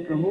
प्रभु।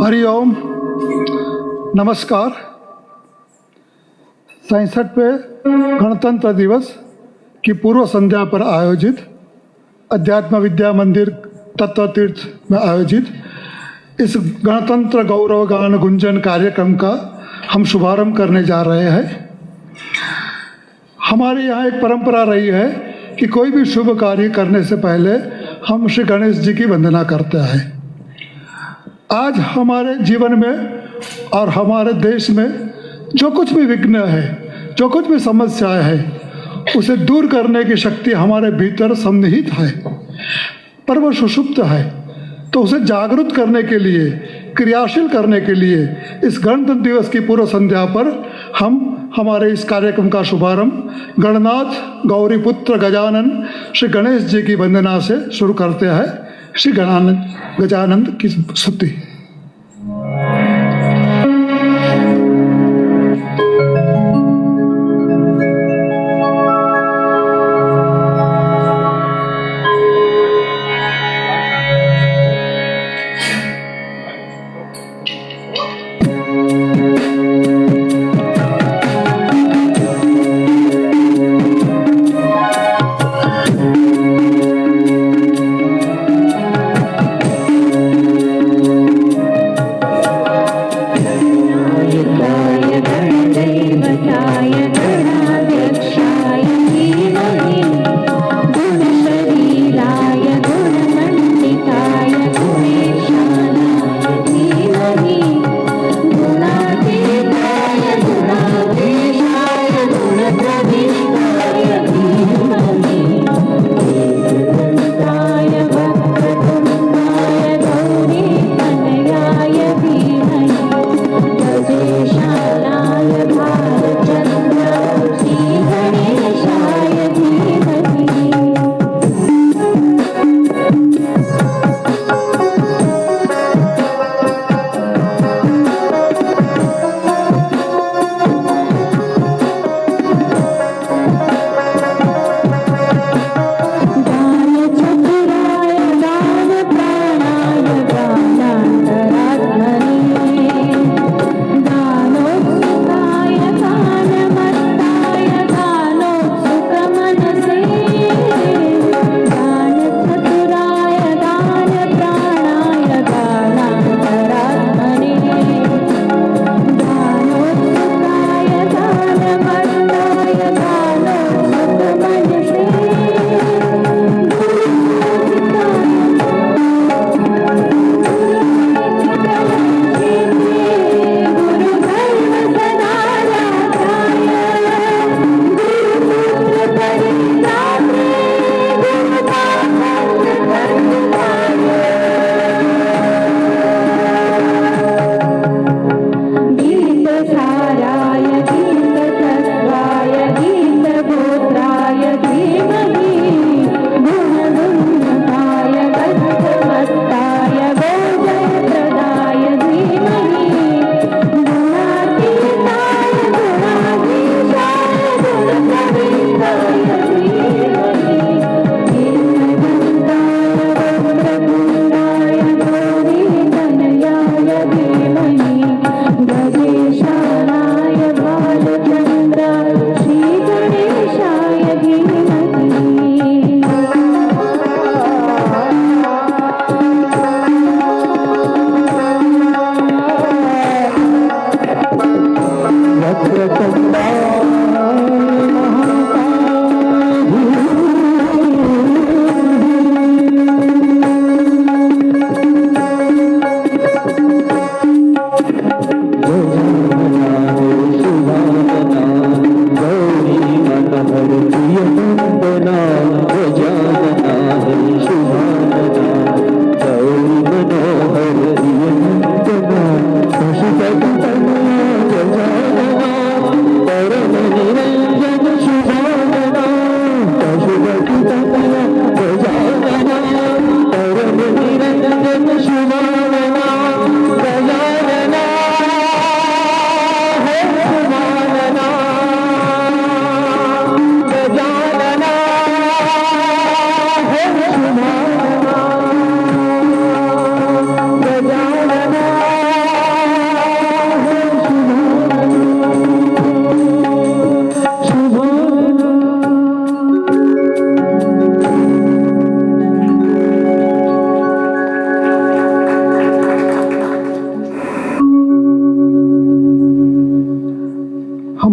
हरिओम, नमस्कार। 67वें गणतंत्र दिवस की पूर्व संध्या पर आयोजित अध्यात्म विद्या मंदिर तत्व तीर्थ में आयोजित इस गणतंत्र गौरव गान गुंजन कार्यक्रम का हम शुभारंभ करने जा रहे हैं। हमारे यहाँ एक परंपरा रही है कि कोई भी शुभ कार्य करने से पहले हम श्री गणेश जी की वंदना करते हैं। आज हमारे जीवन में और हमारे देश में जो कुछ भी विघ्न है, जो कुछ भी समस्याएं है, उसे दूर करने की शक्ति हमारे भीतर सन्निहित है, पर वो सुषुप्त है। तो उसे जागृत करने के लिए, क्रियाशील करने के लिए इस गणतंत्र दिवस की पूर्व संध्या पर हम हमारे इस कार्यक्रम का शुभारंभ गणनाथ गौरी पुत्र गजानन श्री गणेश जी की वंदना से शुरू करते हैं। श्री गजानंद की स्तुति।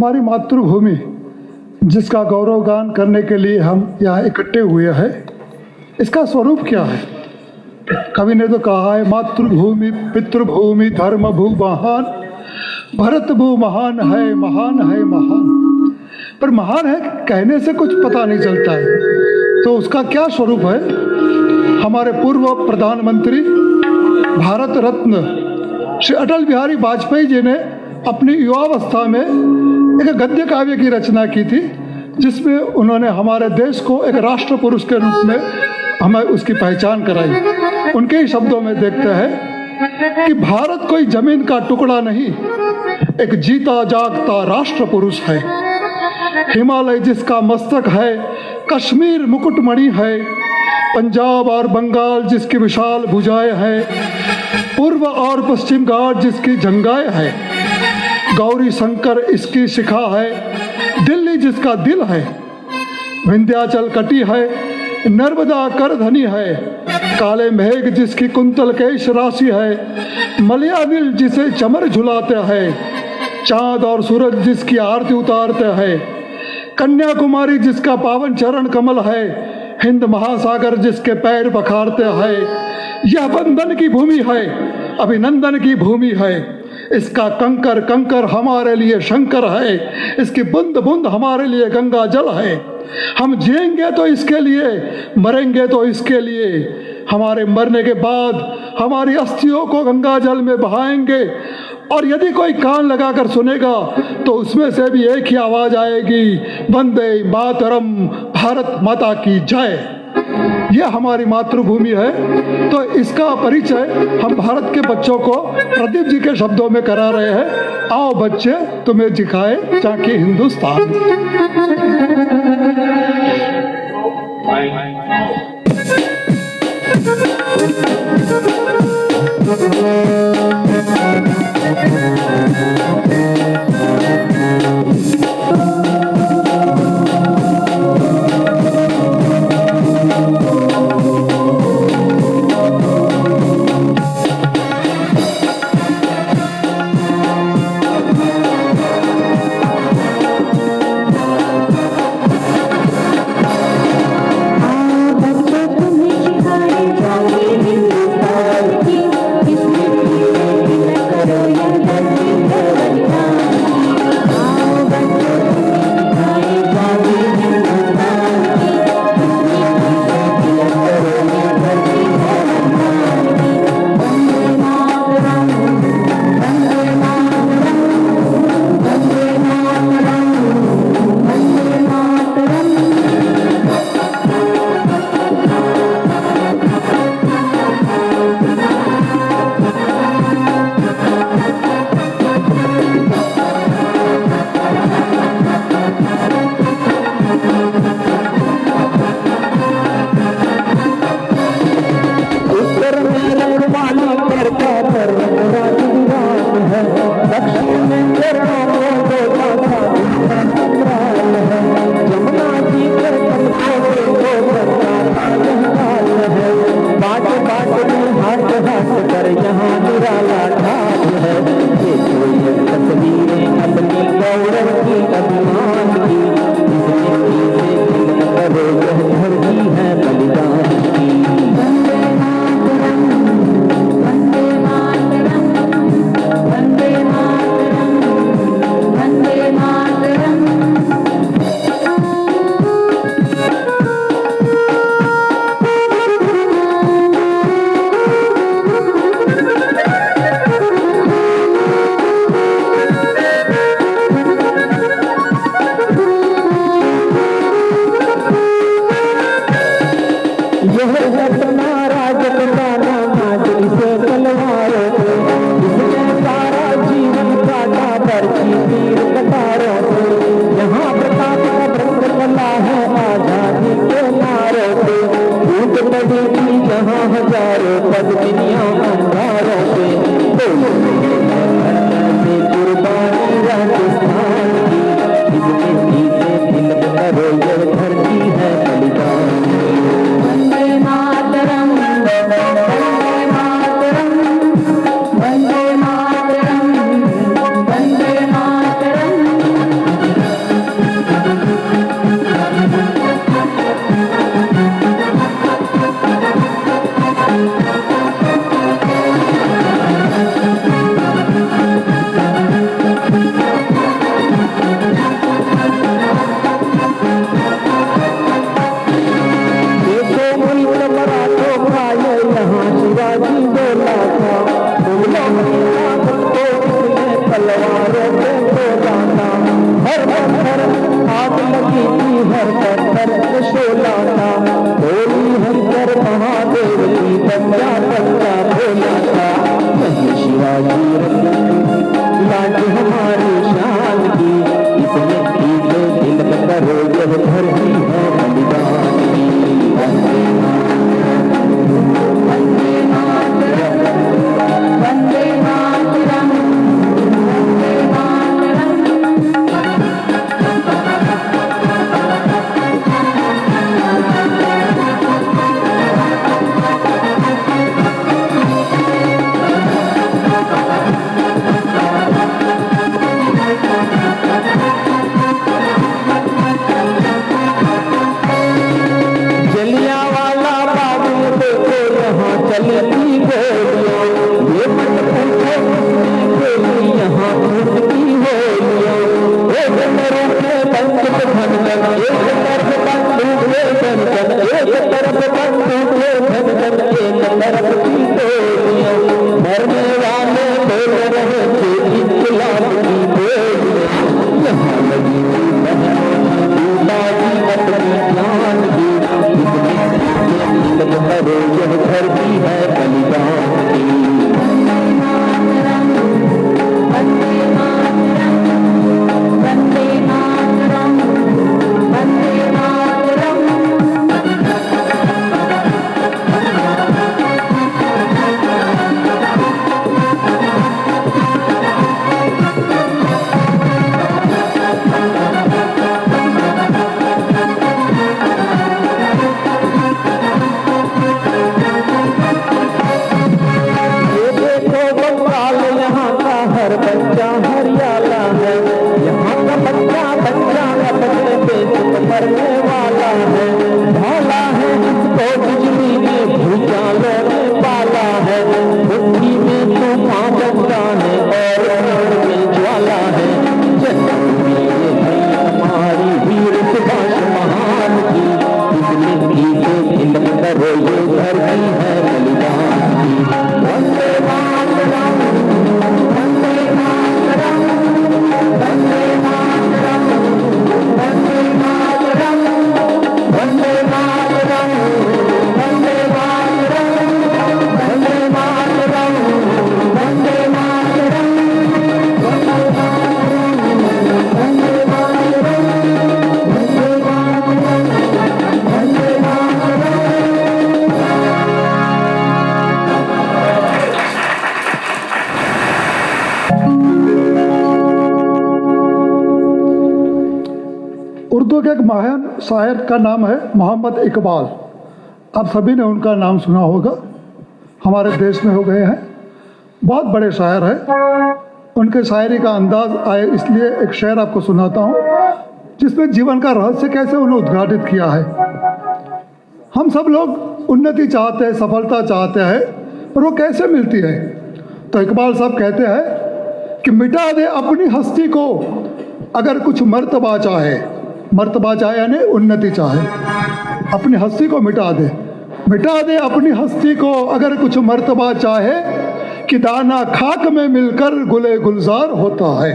हमारी मातृभूमि जिसका गौरवगान करने के लिए हम यहाँ इकट्ठे हुए हैं, इसका स्वरूप क्या है? कवि ने तो कहा है, मातृभूमि पितृभूमि धर्म भू महान, भरत भू महान है महान है महान। पर महान है कहने से कुछ पता नहीं चलता है, तो उसका क्या स्वरूप है? हमारे पूर्व प्रधानमंत्री भारत रत्न श्री अटल बिहारी वाजपेयी जी ने अपनी युवावस्था में एक गद्य काव्य की रचना की थी, जिसमें उन्होंने हमारे देश को एक राष्ट्र पुरुष के रूप में हमें उसकी पहचान कराई। उनके ही शब्दों में देखते हैं कि भारत कोई जमीन का टुकड़ा नहीं, एक जीता जागता राष्ट्र पुरुष है। हिमालय जिसका मस्तक है, कश्मीर मुकुटमणि है, पंजाब और बंगाल जिसकी विशाल भुजाएं है, पूर्व और पश्चिम घाट जिसकी जंगाएं है, गौरी शंकर इसकी शिखा है, दिल्ली जिसका दिल है, विंध्याचल कटी है, नर्मदा करधनी है, काले मेघ जिसकी कुंतल केश राशि है, मलयानिल जिसे चमर झुलाते हैं, चांद और सूरज जिसकी आरती उतारते हैं, कन्याकुमारी जिसका पावन चरण कमल है, हिंद महासागर जिसके पैर पखारते हैं। यह बंधन की भूमि है, अभिनंदन की भूमि है। इसका कंकर कंकर हमारे लिए शंकर है, इसकी बूंद बूंद हमारे लिए गंगा जल है। हम जिएंगे तो इसके लिए, मरेंगे तो इसके लिए। हमारे मरने के बाद हमारी अस्थियों को गंगा जल में बहाएंगे, और यदि कोई कान लगाकर सुनेगा तो उसमें से भी एक ही आवाज आएगी, वंदे मातरम, भारत माता की जय। यह हमारी मातृभूमि है। तो इसका परिचय हम भारत के बच्चों को प्रदीप जी के शब्दों में करा रहे हैं। आओ बच्चे, तुम्हें दिखाए झांकी हिंदुस्तान। धरती है बलिदान। वंदे मातरम। चलती गोलियां, ये मत पूछो किसने खेली यहाँ खून की होलियां। एक तरफ बंदूक धड़कन, एक तरफ बंदूक धड़कन, एक तरफ बंदूक धड़कन, एक तरफ की गोलियां। मरने वाले बोल रहे थे इनकलाब की बोलियां, यहाँ लगी बाजी अपनी जान दी, इसमें करो यह धरती है बलिदान की। मरने वाला है, भाला है इसको बिजली में भूचालों में पाला है, मुट्ठी में तूफान बजता है और पेड़ में ज्वाला है। जन्म ये है हमारी वीर सुभाष महान की, इसलिए कीजिए इल्म करो ये धरती है बलिदान की। वंदे मातरम, वंदे मातरम, वंदे मातरम, वंदे मातरम, वंदे मातरम, वंदे मातरम, वंदे मातरम, वंदे मातरम, वंदे मातरम, वंदे मातरम। उर्दू के एक महान शायर का नाम है मोहम्मद इकबाल। आप सभी ने उनका नाम सुना होगा, हमारे देश में हो गए हैं, बहुत बड़े शायर हैं। उनके शायरी का अंदाज आए इसलिए एक शेर आपको सुनाता हूँ, जिसमें जीवन का रहस्य कैसे उन्हें उद्घाटित किया है। हम सब लोग उन्नति चाहते हैं, सफलता चाहते हैं, पर वो कैसे मिलती है? तो इकबाल साहब कहते हैं कि मिटा दे अपनी हस्ती को अगर कुछ मर्तबा चाहे, मर्तबा चाहे यानी उन्नति चाहे, अपनी हस्ती को मिटा दे, मिटा दे अपनी हस्ती को अगर कुछ मर्तबा चाहे, कि दाना खाक में मिलकर गुले गुलजार होता है।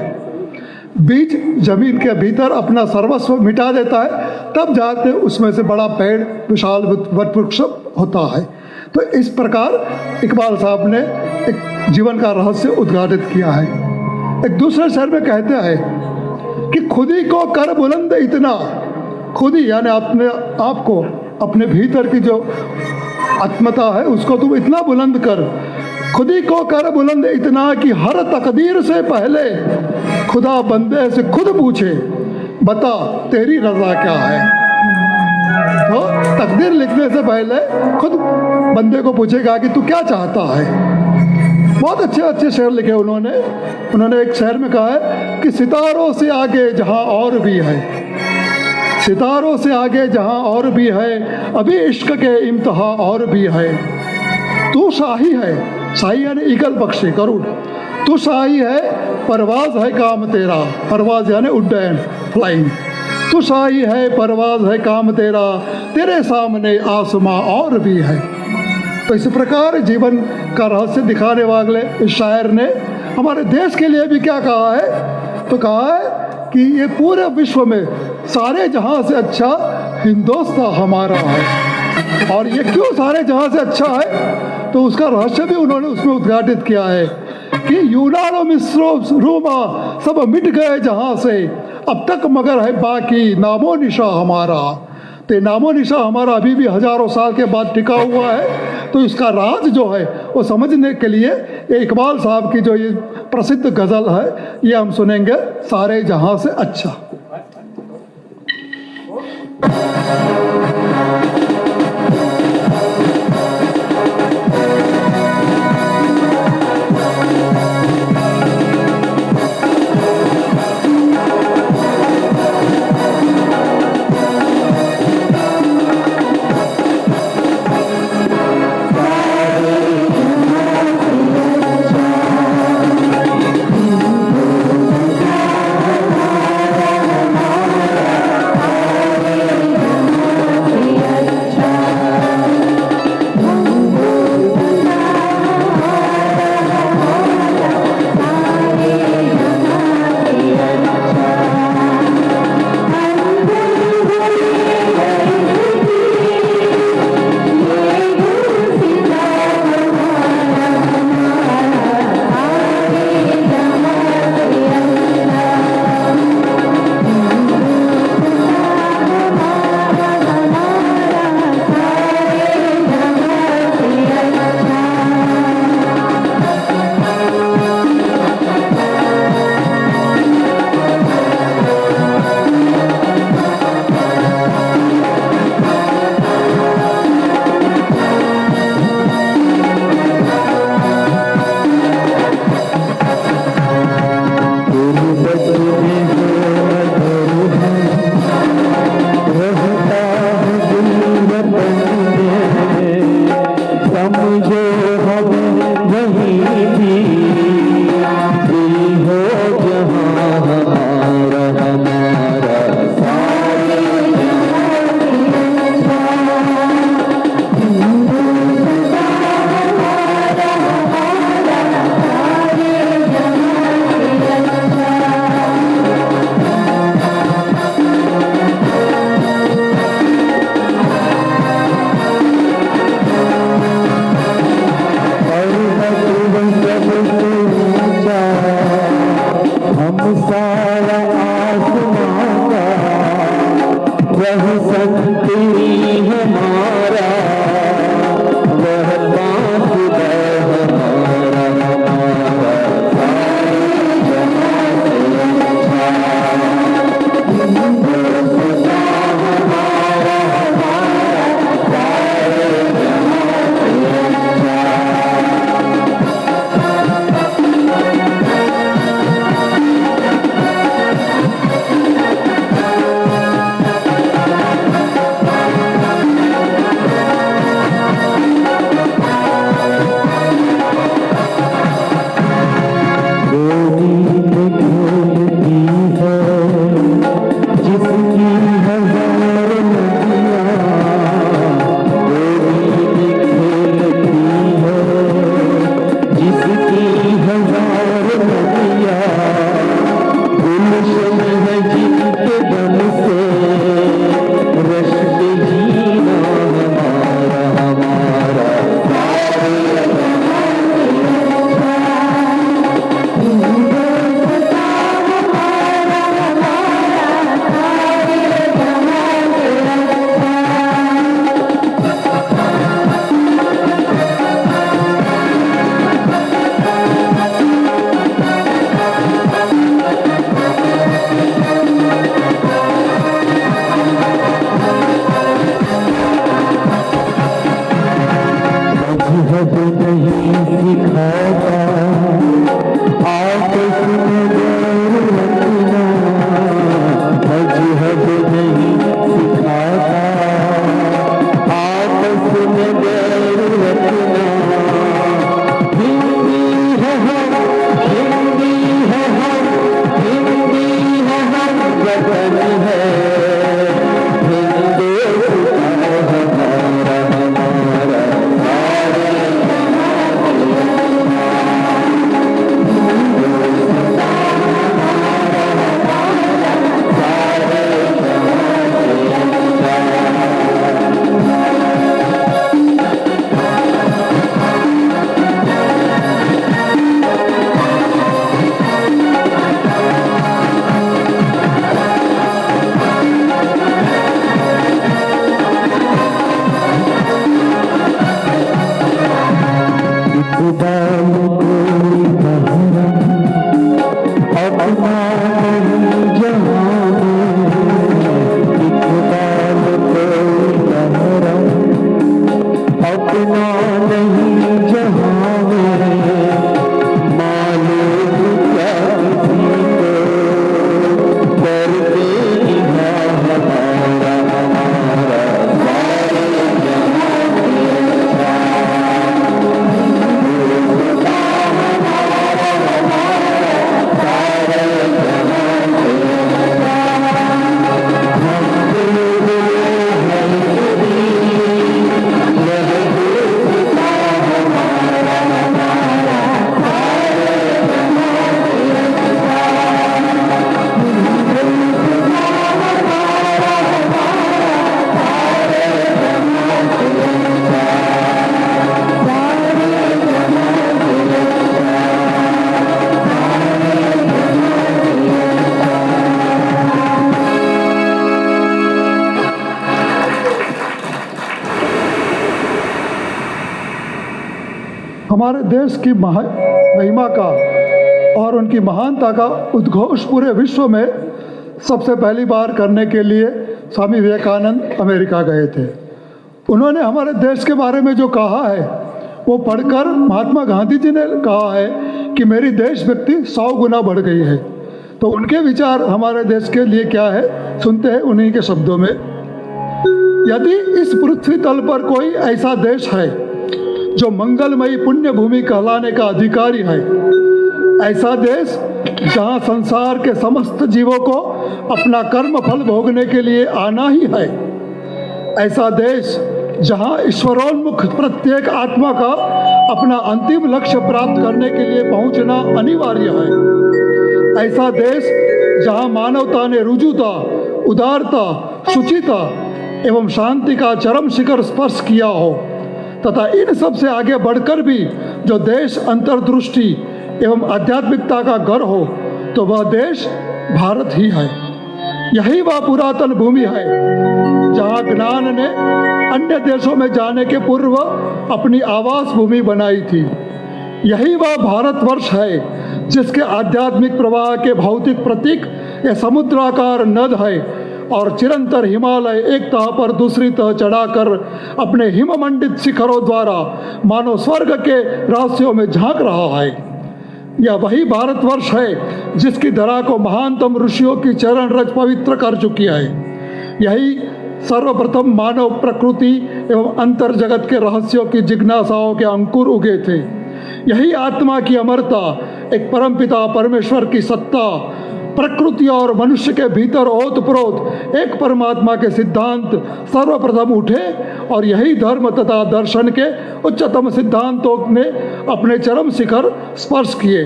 बीज जमीन के भीतर अपना सर्वस्व मिटा देता है, तब जाते उसमें से बड़ा पेड़ विशाल वटवृक्ष होता है। तो इस प्रकार इकबाल साहब ने एक जीवन का रहस्य उद्घाटित किया है। एक दूसरे शेर में कहते हैं कि खुदी को कर बुलंद इतना, खुदी यानी अपने आप को, अपने भीतर की जो आत्मता है उसको तुम इतना बुलंद कर, खुदी को कर बुलंद इतना कि हर तकदीर से पहले खुदा बंदे से खुद पूछे बता तेरी रजा क्या है। तो तकदीर लिखने से पहले खुद बंदे को पूछेगा कि तू क्या चाहता है। बहुत अच्छे अच्छे शेर लिखे उन्होंने एक शेर में कहा है कि सितारों से आगे जहां और भी है, सितारों से आगे जहां और भी है, अभी इश्क के इम्तिहा और भी है। तू शाही है, शाही यानी ईगल पक्षी, गरुड़, तू शाही है, परवाज है काम तेरा, परवाज यानी उड्डयन, फ्लाइंग। तू शाही है, परवाज है काम तेरा, तेरे सामने आसमां और भी है। तो इस प्रकार जीवन का रहस्य दिखाने वाले इस शायर ने हमारे देश के लिए भी क्या कहा है? तो कहा है कि ये पूरे विश्व में सारे जहां से अच्छा हिंदुस्तान हमारा है। और ये क्यों सारे जहां से अच्छा है? तो उसका रहस्य भी उन्होंने उसमें उद्घाटित किया है कि यूनान और मिस्र रोमा सब मिट गए जहां से, अब तक मगर है बाकी नामो निशा हमारा। तो नामो निशा हमारा अभी भी हजारों साल के बाद टिका हुआ है। तो इसका राज जो है वो समझने के लिए ये इकबाल साहब की जो ये प्रसिद्ध गज़ल है ये हम सुनेंगे, सारे जहां से अच्छा। सारे सिखाता, आपस में बैर रखना मजहब नहीं सिखाता, आपस में बैर रखना। हिंदी है हम, हिंदी है हम, हिंदी है हम, वतन है हिंदुस्तान हमारा, हमारा इकबाल कोई महरम अपना नहीं जहाँ में, इकबाल कोई महरम अपना नहीं जहाँ में, मालूम क्या किसी को करते यहाँ हमारा, हमारा सारे जहाँ हमारे देश की महिमा का और उनकी महानता का उद्घोष पूरे विश्व में सबसे पहली बार करने के लिए स्वामी विवेकानंद अमेरिका गए थे। उन्होंने हमारे देश के बारे में जो कहा है वो पढ़कर महात्मा गांधी जी ने कहा है कि मेरी देशभक्ति 100 गुना बढ़ गई है। तो उनके विचार हमारे देश के लिए क्या है, सुनते हैं उन्हीं के शब्दों में। यदि इस पृथ्वी तल पर कोई ऐसा देश है जो मंगलमयी पुण्य भूमि कहलाने का अधिकारी है, ऐसा देश जहां संसार के समस्त जीवों को अपना कर्म फल भोगने के लिए आना ही है, ऐसा देश जहां ईश्वरोन्मुख प्रत्येक आत्मा का अपना अंतिम लक्ष्य प्राप्त करने के लिए पहुंचना अनिवार्य है, ऐसा देश जहां मानवता ने रुजुता, उदारता, शुचिता एवं शांति का चरम शिखर स्पर्श किया हो, तथा इन सब से आगे बढ़कर भी जो देश अंतर्दृष्टि एवं आध्यात्मिकता का घर हो, तो वह देश भारत ही है। यही वह पुरातन भूमि है जहाँ ज्ञान ने अन्य देशों में जाने के पूर्व अपनी आवास भूमि बनाई थी। यही वह भारतवर्ष है जिसके आध्यात्मिक प्रवाह के भौतिक प्रतीक यह समुद्राकार नद है और चिरंतर हिमालय एक तह पर दूसरी तह चढ़ाकर अपने हिममंडित शिखरों द्वारा मानो स्वर्ग के रहस्यों में झांक रहा है। यह वही भारतवर्ष है जिसकी धरा को महानतम ऋषियों की चरण रज पवित्र कर चुकी है। यही सर्वप्रथम मानव प्रकृति एवं अंतर जगत के रहस्यों की जिज्ञासाओं के अंकुर उगे थे। यही आत्मा की अमरता, एक परमपिता परमेश्वर की सत्ता, प्रकृति और मनुष्य के भीतर ओतप्रोत एक परमात्मा के सिद्धांत सर्वप्रथम उठे और यही धर्म तथा दर्शन के उच्चतम सिद्धांतों ने अपने चरम शिखर स्पर्श किए।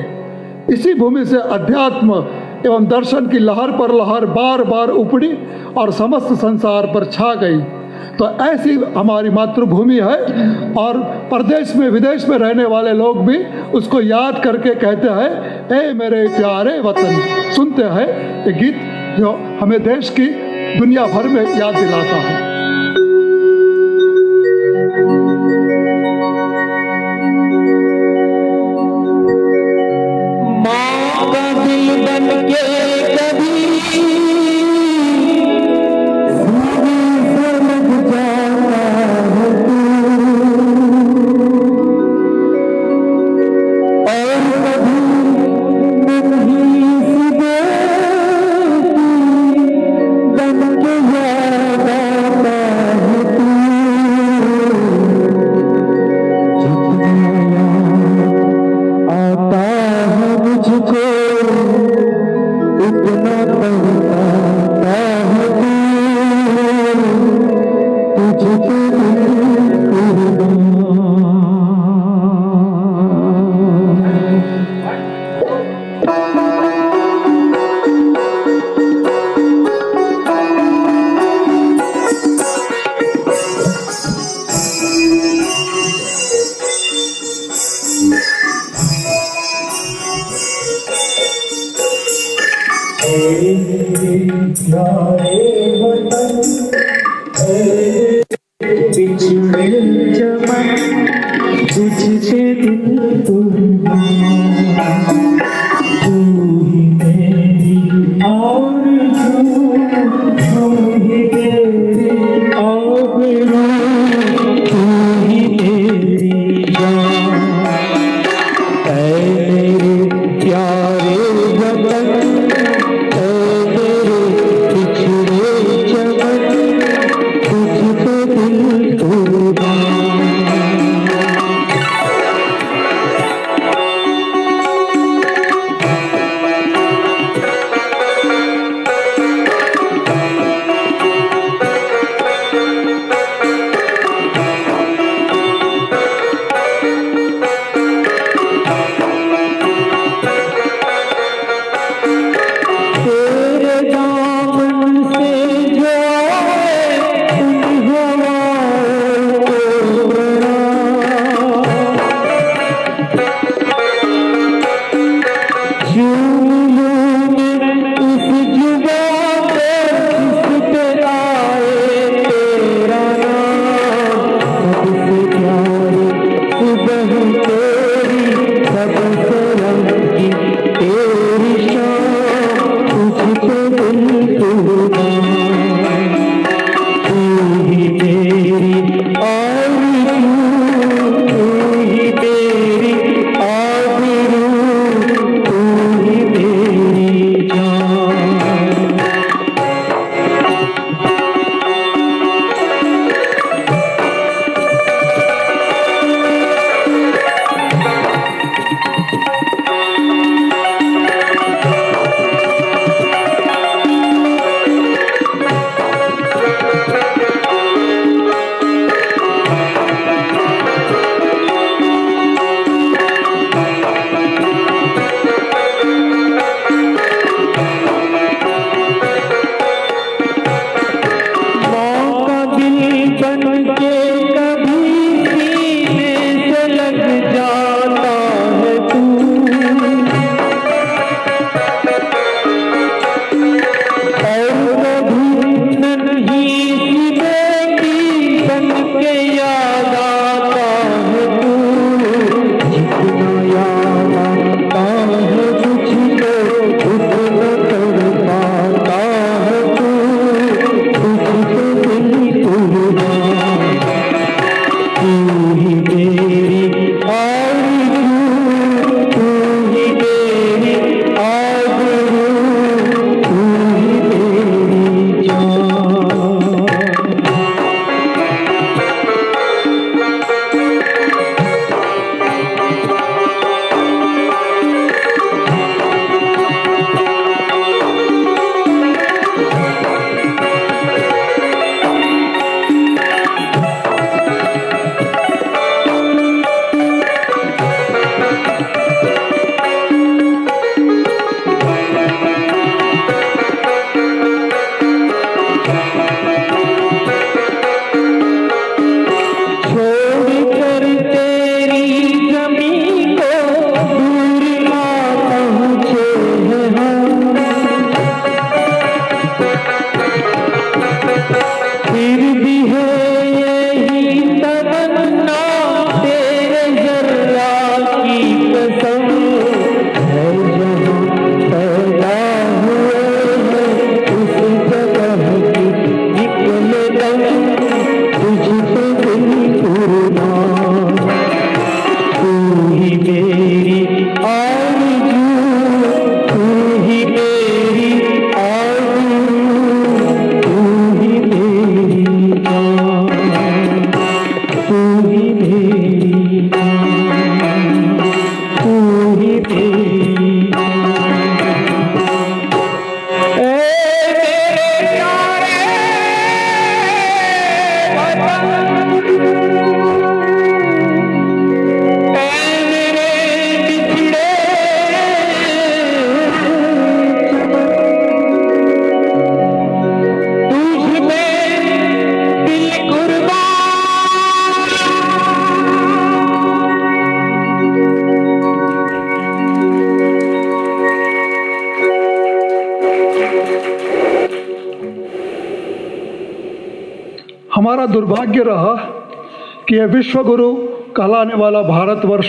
इसी भूमि से अध्यात्म एवं दर्शन की लहर पर लहर बार बार उपड़ी और समस्त संसार पर छा गई। तो ऐसी हमारी मातृभूमि है और प्रदेश में विदेश में रहने वाले लोग भी उसको याद करके कहते हैं, ए मेरे प्यारे वतन। सुनते हैं ये गीत जो हमें देश की दुनिया भर में याद दिलाता है। माँ का दिल बन के कभी चमन तुझसे दिल कुर्बान तू ही मेरी आरज़ू तू ही मेरी आबरू तू ही मेरी जान ऐ मेरे प्यारे वतन ऐ मेरे बिछड़े चमन तुझ पे दिल कुर्बान तेरे दामन से जो आए उन हवाओं को प्रणाम झूम लूं मैं उस जुबां पे जिस पे आए तेरा नाम सबसे प्यारी सुबह तेरी सबसे रंगी तेरी शाम तुझ पे दिल कुर्बान तू ही मेरी आरज़ू तू ही मेरी आबरू तू ही मेरी जान मौका दिल बन के कभी सीने से लग जाता है तू और कभी नहीं सी बेटी बन के याद आता है तू जितना याद आता है तुझको उतना कर पाता है तू तुझको दिल कुर्बान तू ही मेरी आरज़ू तू ही मेरी आबरू तू ही मेरी जान छोड़कर तेरी ज़मीं को दूर ना पहुँचे हैं हम फिर भी है यही तमन्ना तेरे ज़र्रा की कसम है जहाँ पैदा हुए हैं उस जगह की निकले दम तुझ पे दिल कुर्बान तू ही मेरी आरज़ू तू ही मेरी आबरू तू ही मेरी जान तू ही मेरी जान तू ही मेरी ए मेरे प्यारे वतन ऐ मेरे बिछड़े तुझ में दिल कुर्बान हमारा दुर्भाग्य रहा कि यह विश्व गुरु कहलाने वाला भारतवर्ष,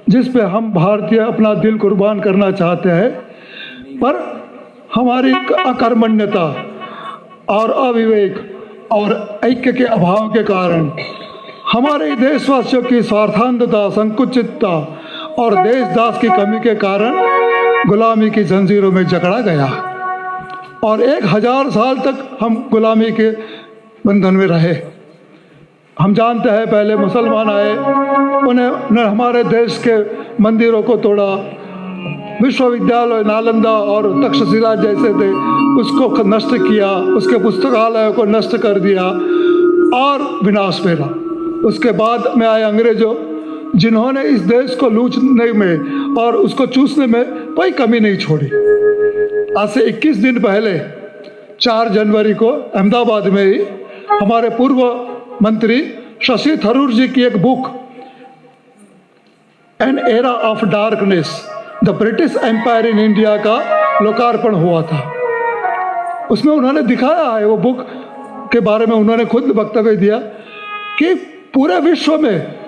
जिस पे हम भारतीय अपना दिल कुर्बान करना चाहते हैं, पर हमारी अकर्मण्यता और अविवेक और ऐक्य के अभाव के कारण हमारे देशवासियों की स्वार्थांधता, संकुचितता और देशदास की कमी के कारण गुलामी की जंजीरों में जकड़ा गया और 1000 साल तक हम गुलामी के बंधन में रहे। हम जानते हैं पहले मुसलमान आए, उन्होंने हमारे देश के मंदिरों को तोड़ा, विश्वविद्यालय नालंदा और तक्षशिला जैसे थे उसको नष्ट किया, उसके पुस्तकालयों को नष्ट कर दिया और विनाश फेरा। उसके बाद में आए अंग्रेजों, जिन्होंने इस देश को लूटने में और उसको चूसने में कोई कमी नहीं छोड़ी। आज से 21 दिन पहले 4 जनवरी को अहमदाबाद में ही हमारे पूर्व मंत्री शशि थरूर जी की एक book an era of darkness the British Empire in India का लोकार्पण हुआ था। उसमें उन्होंने दिखाया है, वो बुक के बारे में उन्होंने खुद वक्तव्य दिया कि पूरे विश्व में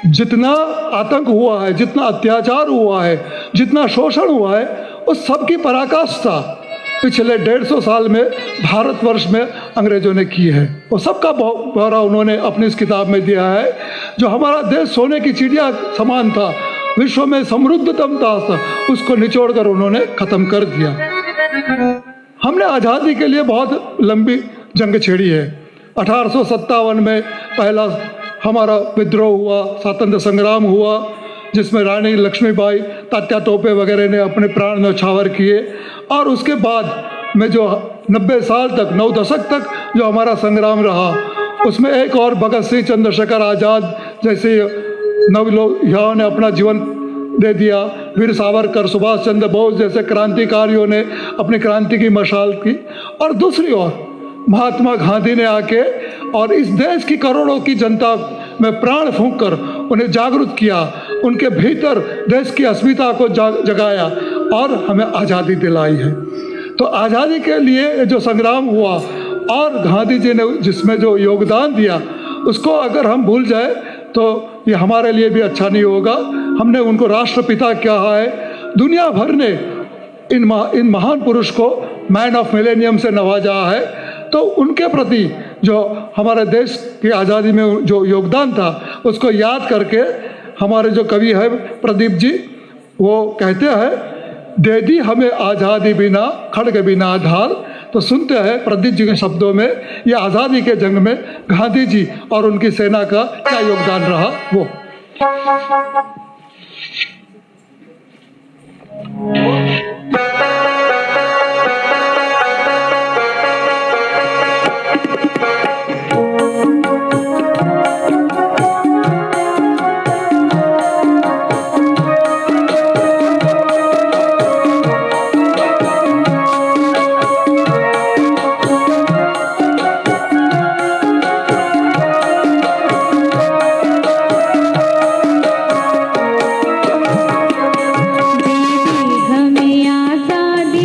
जितना आतंक हुआ है, जितना अत्याचार हुआ है, जितना शोषण हुआ है, उस सब की पराकाष्ठा पिछले 150 साल में भारतवर्ष में अंग्रेजों ने की है। वो सबका ब्यौरा उन्होंने अपनी इस किताब में दिया है। जो हमारा देश सोने की चिड़िया समान था, विश्व में समृद्धतम था, उसको निचोड़ कर उन्होंने खत्म कर दिया। हमने आज़ादी के लिए बहुत लंबी जंग छेड़ी है। 1857 में पहला हमारा विद्रोह हुआ, स्वातंत्र संग्राम हुआ, जिसमें रानी लक्ष्मीबाई, तात्या टोपे वगैरह ने अपने प्राण न्यौछावर किए। और उसके बाद में जो 90 साल तक, 9 दशक तक जो हमारा संग्राम रहा, उसमें एक और भगत सिंह, चंद्रशेखर आज़ाद जैसे नवयुवाओं ने अपना जीवन दे दिया, वीर सावरकर, सुभाष चंद्र बोस जैसे क्रांतिकारियों ने अपनी क्रांति की मशाल की, और दूसरी ओर महात्मा गांधी ने आके और इस देश की करोड़ों की जनता में प्राण फूंक कर उन्हें जागरूक किया, उनके भीतर देश की अस्मिता को जगाया और हमें आज़ादी दिलाई है। तो आज़ादी के लिए जो संग्राम हुआ और गांधी जी ने जिसमें जो योगदान दिया, उसको अगर हम भूल जाए तो ये हमारे लिए भी अच्छा नहीं होगा। हमने उनको राष्ट्रपिता कहा है। दुनिया भर ने इन महान पुरुष को मैन ऑफ मिलेनियम से नवाजा है। तो उनके प्रति जो हमारे देश की आज़ादी में जो योगदान था, उसको याद करके हमारे जो कवि है प्रदीप जी, वो कहते हैं, दे दी हमें आज़ादी बिना खड़ग बिना आधार। तो सुनते हैं प्रदीप जी के शब्दों में ये आज़ादी के जंग में गांधी जी और उनकी सेना का क्या योगदान रहा। वो हमें आज़ादी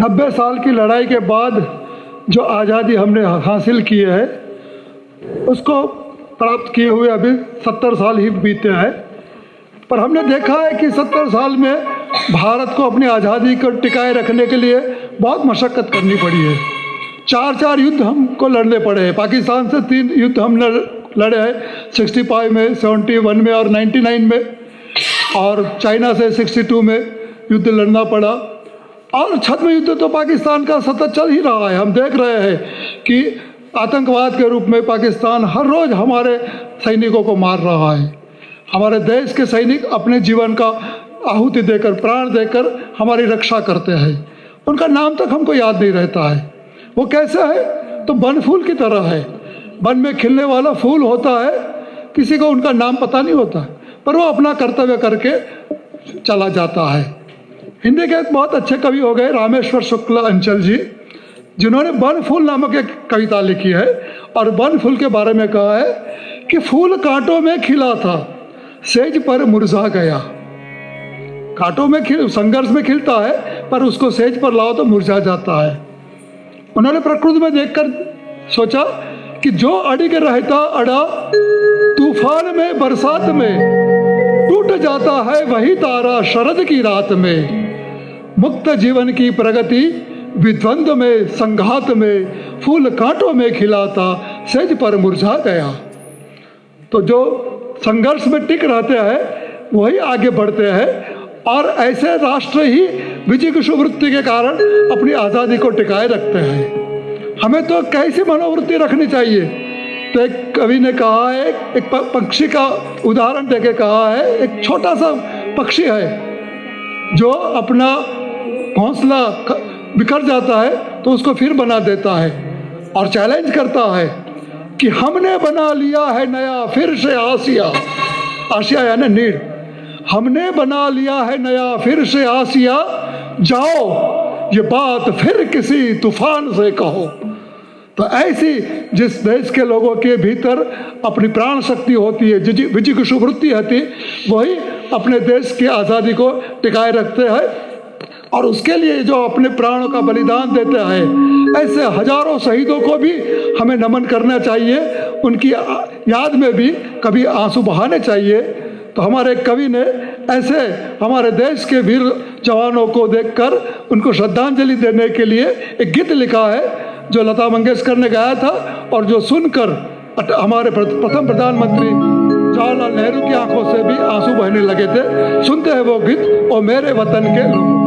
90 साल की लड़ाई के बाद जो आज़ादी हमने हासिल की है उसको प्राप्त किए हुए अभी 70 साल ही बीते हैं, पर हमने देखा है कि 70 साल में भारत को अपनी आज़ादी को टिकाए रखने के लिए बहुत मशक्क़त करनी पड़ी है। 4 युद्ध हमको लड़ने पड़े हैं। पाकिस्तान से 3 युद्ध हमने लड़े हैं, 65 में, 71 में और 99 में, और चाइना से 62 में युद्ध लड़ना पड़ा। और छद्म युद्ध तो पाकिस्तान का सतत चल ही रहा है। हम देख रहे हैं कि आतंकवाद के रूप में पाकिस्तान हर रोज़ हमारे सैनिकों को मार रहा है। हमारे देश के सैनिक अपने जीवन का आहुति देकर, प्राण देकर हमारी रक्षा करते हैं। उनका नाम तक हमको याद नहीं रहता है। वो कैसे है? तो वन फूल की तरह है। वन में खिलने वाला फूल होता है, किसी को उनका नाम पता नहीं होता, पर वो अपना कर्तव्य करके चला जाता है। हिंदी के एक बहुत अच्छे कवि हो गए रामेश्वर शुक्ला अंचल जी, जिन्होंने वन फूल नामक एक कविता लिखी है और वन फूल के बारे में कहा है कि फूल कांटों में खिला था, सेज पर मुरझा गया। कांटों में संघर्ष में खिलता है, पर उसको सेज पर लाओ तो मुरझा जाता है। उन्होंने प्रकृति में देखकर सोचा कि जो अड़िग रहता अड़ा तूफान में, बरसात में, टूट जाता है वही तारा शरद की रात में। मुक्त जीवन की प्रगति विद्वंद में, संघात में, फूल कांटों में खिलाता, सेज पर मुरझा गया। तो जो संघर्ष में टिक रहते हैं वही आगे बढ़ते हैं, और ऐसे राष्ट्र ही विजिगीषु वृत्ति के कारण अपनी आज़ादी को टिकाए रखते हैं। हमें तो कैसी मनोवृत्ति रखनी चाहिए? तो एक कवि ने कहा है, एक पक्षी का उदाहरण देके कहा है, एक छोटा सा पक्षी है जो अपना घोंसला बिखर जाता है तो उसको फिर बना देता है और चैलेंज करता है कि हमने बना लिया है नया फिर से आसिया। आसिया यानी नीड़। हमने बना लिया है नया फिर से आसिया, जाओ ये बात फिर किसी तूफान से कहो। तो ऐसी जिस देश के लोगों के भीतर अपनी प्राण शक्ति होती है, विजिगीषु वृत्ति होती, वही अपने देश की आज़ादी को टिकाए रखते हैं और उसके लिए जो अपने प्राणों का बलिदान देते हैं। ऐसे हजारों शहीदों को भी हमें नमन करना चाहिए, उनकी याद में भी कभी आंसू बहाने चाहिए। तो हमारे कवि ने ऐसे हमारे देश के वीर जवानों को देखकर उनको श्रद्धांजलि देने के लिए एक गीत लिखा है जो लता मंगेशकर ने गाया था और जो सुनकर हमारे प्रथम प्रधानमंत्री जवाहरलाल नेहरू की आंखों से भी आंसू बहने लगे थे। सुनते हैं वो गीत, ओ मेरे वतन के लोग।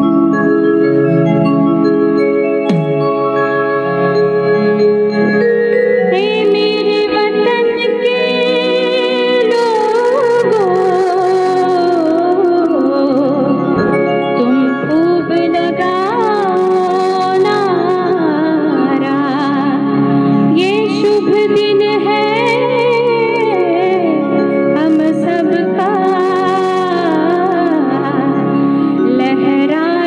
लहरा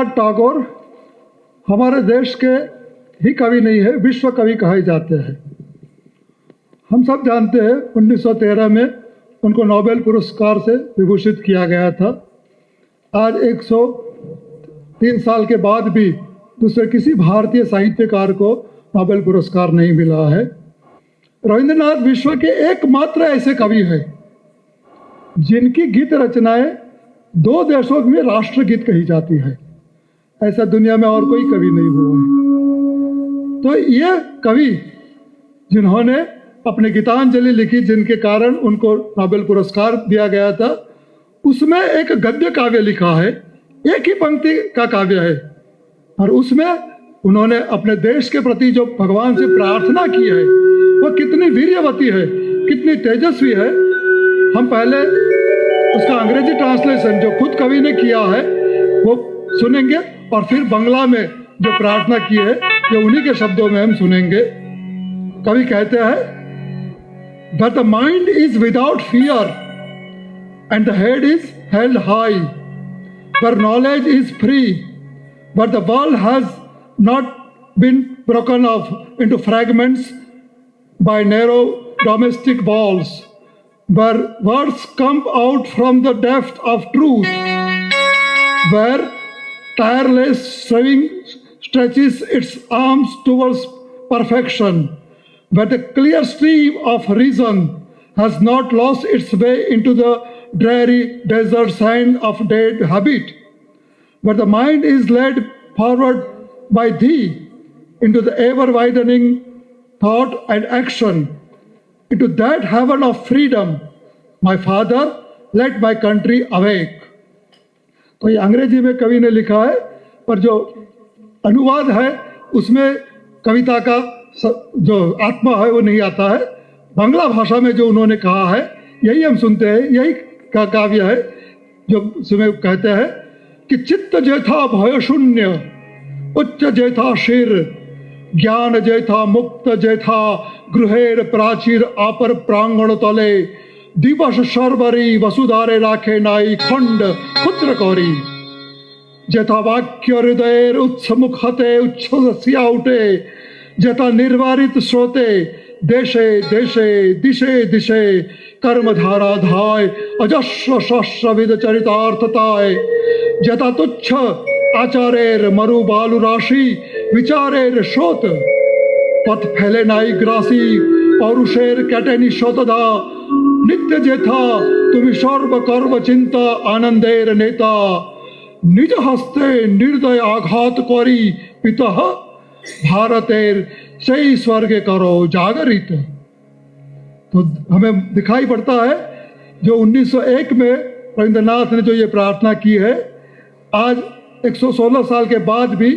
रविंद्रनाथ टैगोर हमारे देश के ही कवि नहीं है, विश्व कवि कहे जाते हैं। हम सब जानते हैं 1913 में उनको नोबेल पुरस्कार से विभूषित किया गया था। आज 103 साल के बाद भी दूसरे किसी भारतीय साहित्यकार को नोबेल पुरस्कार नहीं मिला है। रविंद्रनाथ विश्व के एकमात्र ऐसे कवि हैं जिनकी गीत रचनाएं 2 देशों में राष्ट्रगीत कही जाती है। ऐसा दुनिया में और कोई कवि नहीं हुआ है। तो ये कवि जिन्होंने अपने गीतांजलि लिखी, जिनके कारण उनको नोबेल पुरस्कार दिया गया था, उसमें एक गद्य काव्य लिखा है, एक ही पंक्ति का काव्य है, और उसमें उन्होंने अपने देश के प्रति जो भगवान से प्रार्थना की है वो कितनी वीर्यवती है, कितनी तेजस्वी है। हम पहले उसका अंग्रेजी ट्रांसलेशन जो खुद कवि ने किया है वो सुनेंगे, और फिर बंगला में जो प्रार्थना की है ये उन्हीं के शब्दों में हम सुनेंगे। कवि कहते हैं, that the mind is without fear and the head is held high, where knowledge is free, but the world has not been broken up into fragments by narrow domestic walls, where words come out from the depth of truth, where tireless striving stretches its arms towards perfection, where the clear stream of reason has not lost its way into the dreary desert sand of dead habit, where the mind is led forward by thee into the ever-widening thought and action, into that heaven of freedom, my father, let my country awake. तो ये अंग्रेजी में कवि ने लिखा है, पर जो अनुवाद है उसमें कविता का जो आत्मा है वो नहीं आता है। बांग्ला भाषा में जो उन्होंने कहा है यही हम सुनते हैं, यही का काव्य है जो उसमें कहते हैं कि चित्त जेथा भय शून्य, उच्च जेथा शीर, ज्ञान जेथा मुक्त जेथा गृहेर प्राचीर आपर प्रांगण तले, दिवस सर्वरी वसुधारे राखे नाई खंड क्षुद्र कौरी, जेथा वाक्य हृदय उत्समुख हते उच्छ्वसिया उठे, जेथा निर्वारित श्रोते देशे देशे दिशे दिशे कर्मधारा धाय अजस्र सहस्रविध चरितार्थताय, जेथा तुच्छ आचारेर मरु बालु राशि विचारेर स्रोत, पथ फैले नाई ग्रासी पौरुषेर कैटेनी शतदा, नित्य जेथा तुम सर्व कर्म चिंता आनंदेर नेता, निज हस्ते निर्दय आघात करी पिता भारतेर सही स्वर्ग करो जागरित। तो हमें दिखाई पड़ता है जो 1901 में रविंद्रनाथ ने जो ये प्रार्थना की है, आज 116 साल के बाद भी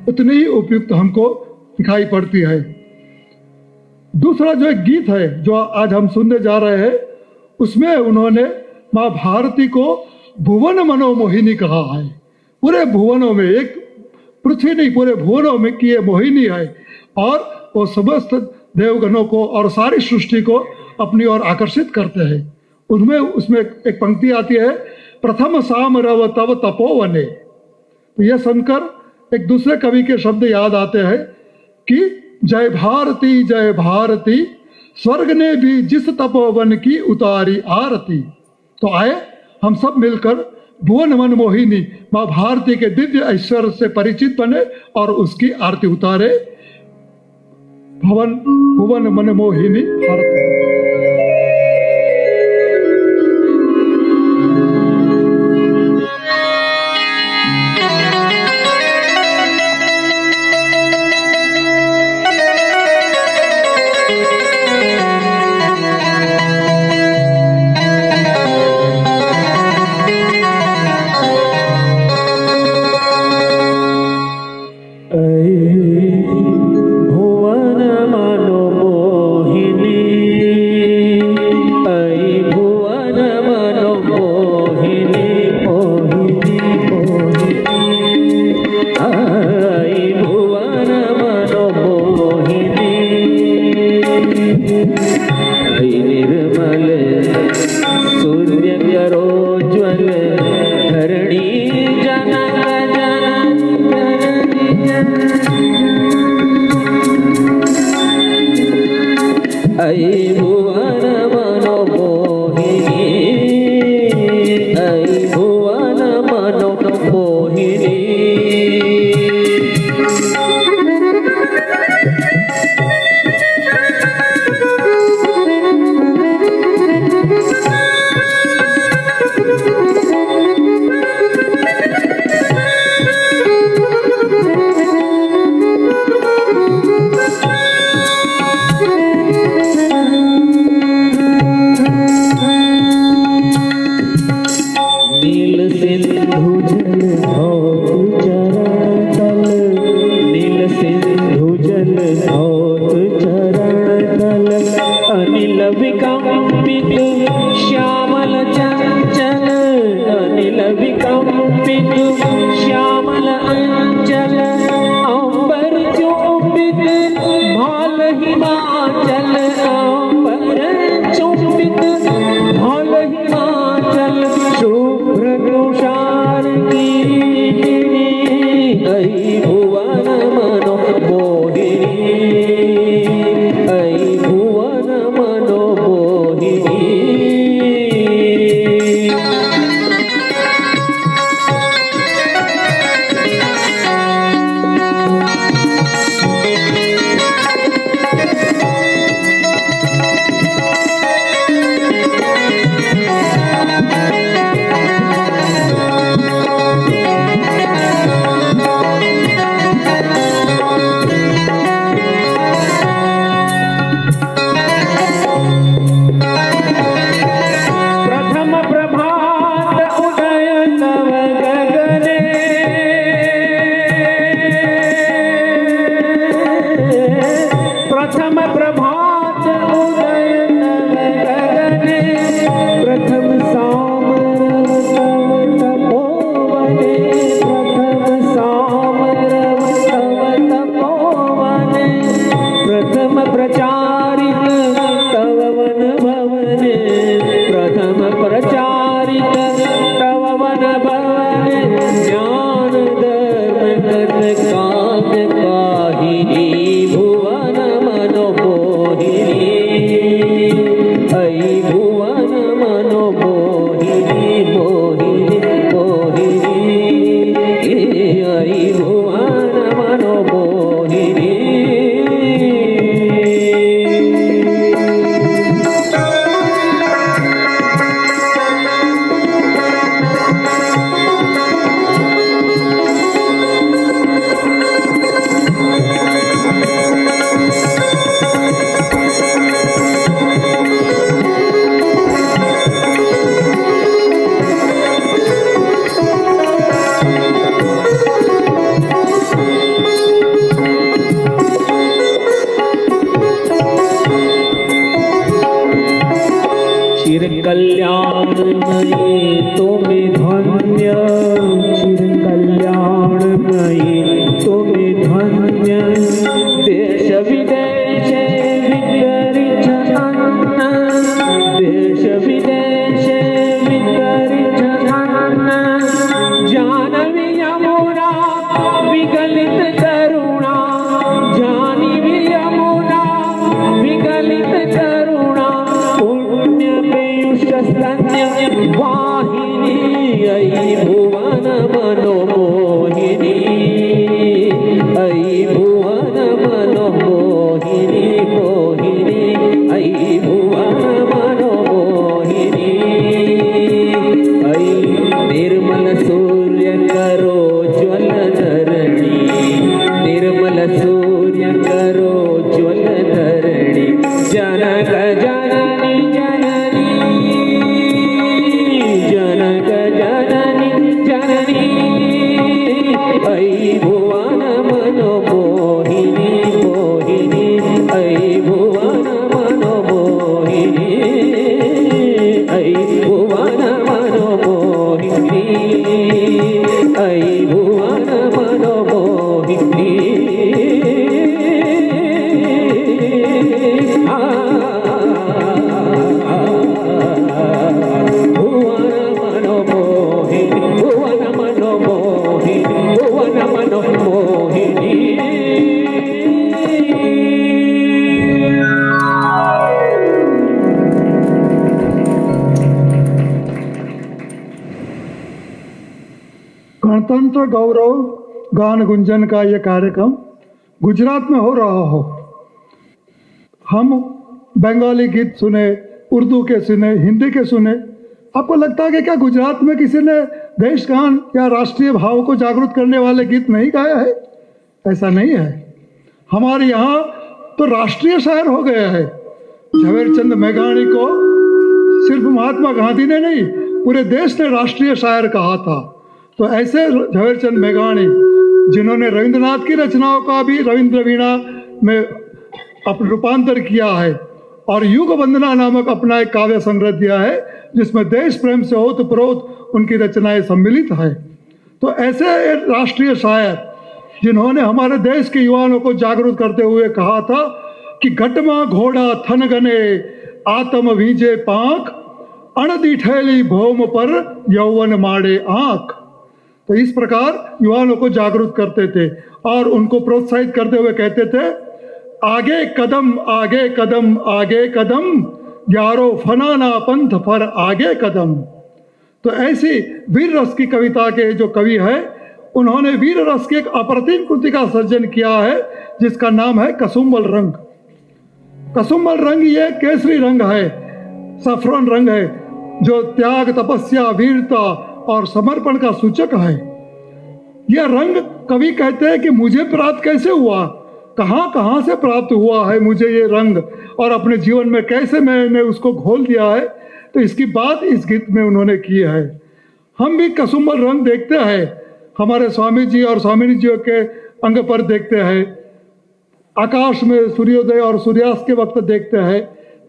उतनी ही उपयुक्त हमको दिखाई पड़ती है। दूसरा जो एक गीत है जो आज हम सुनने जा रहे हैं, उसमें उन्होंने माँ भारती को भुवन मनोमोहिनी कहा है। पूरे भुवनों में, एक पृथ्वी नहीं पूरे भुवनों में की ये मोहिनी है, और वो समस्त देवगणों को और सारी सृष्टि को अपनी ओर आकर्षित करते हैं। उसमें एक पंक्ति आती है, प्रथम साम रव तव तपोवने। तो यह सुनकर एक दूसरे कवि के शब्द याद आते हैं कि जय भारती स्वर्ग ने भी जिस तपोवन की उतारी आरती। तो आए हम सब मिलकर भुवन मन मोहिनी माँ भारती के दिव्य ऐश्वर्य से परिचित बने और उसकी आरती उतारे। भुवन मन मोहिनी भारती। भुवन मनोमोहिनी ऐ भुवन मनोमोहिनी ऐ भुवन मनोमोहिनी श्यामल चंचल अनिल विकंपित श्यामल अंचल अंबर चुंबित भाल हिमाचल अंबर चुंबित भाल हिमाचल शुभ्र तुषार गिरिगिरी ऐ भुवन मनोमोहिनी ऐ भुवन मनोमोहिनी कल्याणमयी तुम्हें धन्य चिर कल्याणमयी तुम्हें धन्य देश विदेश वितरित अन्न देश विदेश वितरित अन्न जानवी यमुना विगलित करुणा जानवी यमुना विगलित करुणा वाहिनी ऐ भुवन मनोमोहिनी ऐ भुवन मनोमोहिनी मोहिनी ऐ भुवन मनोमोहिनी ऐ निर्मल सूर्य करो ज्वल धरणी निर्मल सूर्य करो ज्वल धरणी जनक जननी जनक जननी जननी ऐ भुवन मनोमोहिनी मोहिनी ऐ भुवन मनोमोहिनी ऐ भुवन मनोमोहिनी ऐ भुवन मनोमोहिनी गणतंत्र गौरव गान गुंजन का ये कार्यक्रम गुजरात में हो रहा हो, हम बंगाली गीत सुने, उर्दू के सुने, हिंदी के सुने, आपको लगता है कि क्या गुजरात में किसी ने देश गान या राष्ट्रीय भाव को जागरूक करने वाले गीत नहीं गाया है? ऐसा नहीं है। हमारे यहाँ तो राष्ट्रीय शायर हो गया है। झवेरचंद मेघाणी को सिर्फ महात्मा गांधी ने नहीं, पूरे देश ने राष्ट्रीय शायर कहा था। तो ऐसे झवेरचंद मेघाणी जिन्होंने रविंद्रनाथ की रचनाओं का भी रविंद्र वीणा में अपना रूपांतर किया है और युग वंदना नामक अपना एक काव्य संग्रह दिया है जिसमें देश प्रेम से ओतप्रोत उनकी रचनाएं सम्मिलित है। तो ऐसे राष्ट्रीय शायर जिन्होंने हमारे देश के युवाओं को जागरूक करते हुए कहा था कि घटमा घोड़ा थन गने आत्म वीजे पांख अणदी ठेली भौम पर यौवन माड़े आंख। तो इस प्रकार युवाओं को जागरूक करते थे और उनको प्रोत्साहित करते हुए कहते थे, आगे कदम आगे कदम आगे कदम, यारो फनाना पंथ पर आगे कदम। तो ऐसी वीर रस की कविता के जो कवि है उन्होंने वीर रस की एक अप्रतिम कृति का सर्जन किया है जिसका नाम है कसुम्बल रंग। कसुम्बल रंग ये केसरी रंग है, सफरन रंग है जो त्याग, तपस्या, वीरता और समर्पण का सूचक है। यह रंग कवि कहते हैं कि मुझे प्राप्त कैसे हुआ, कहाँ से प्राप्त हुआ है मुझे ये रंग और अपने जीवन में कैसे मैंने उसको घोल दिया है। तो इसकी बात इस गीत में उन्होंने की है। हम भी कसुम्बल रंग देखते हैं, हमारे स्वामी जी और स्वामिनी जी के अंग पर देखते हैं, आकाश में सूर्योदय और सूर्यास्त के वक्त देखते हैं,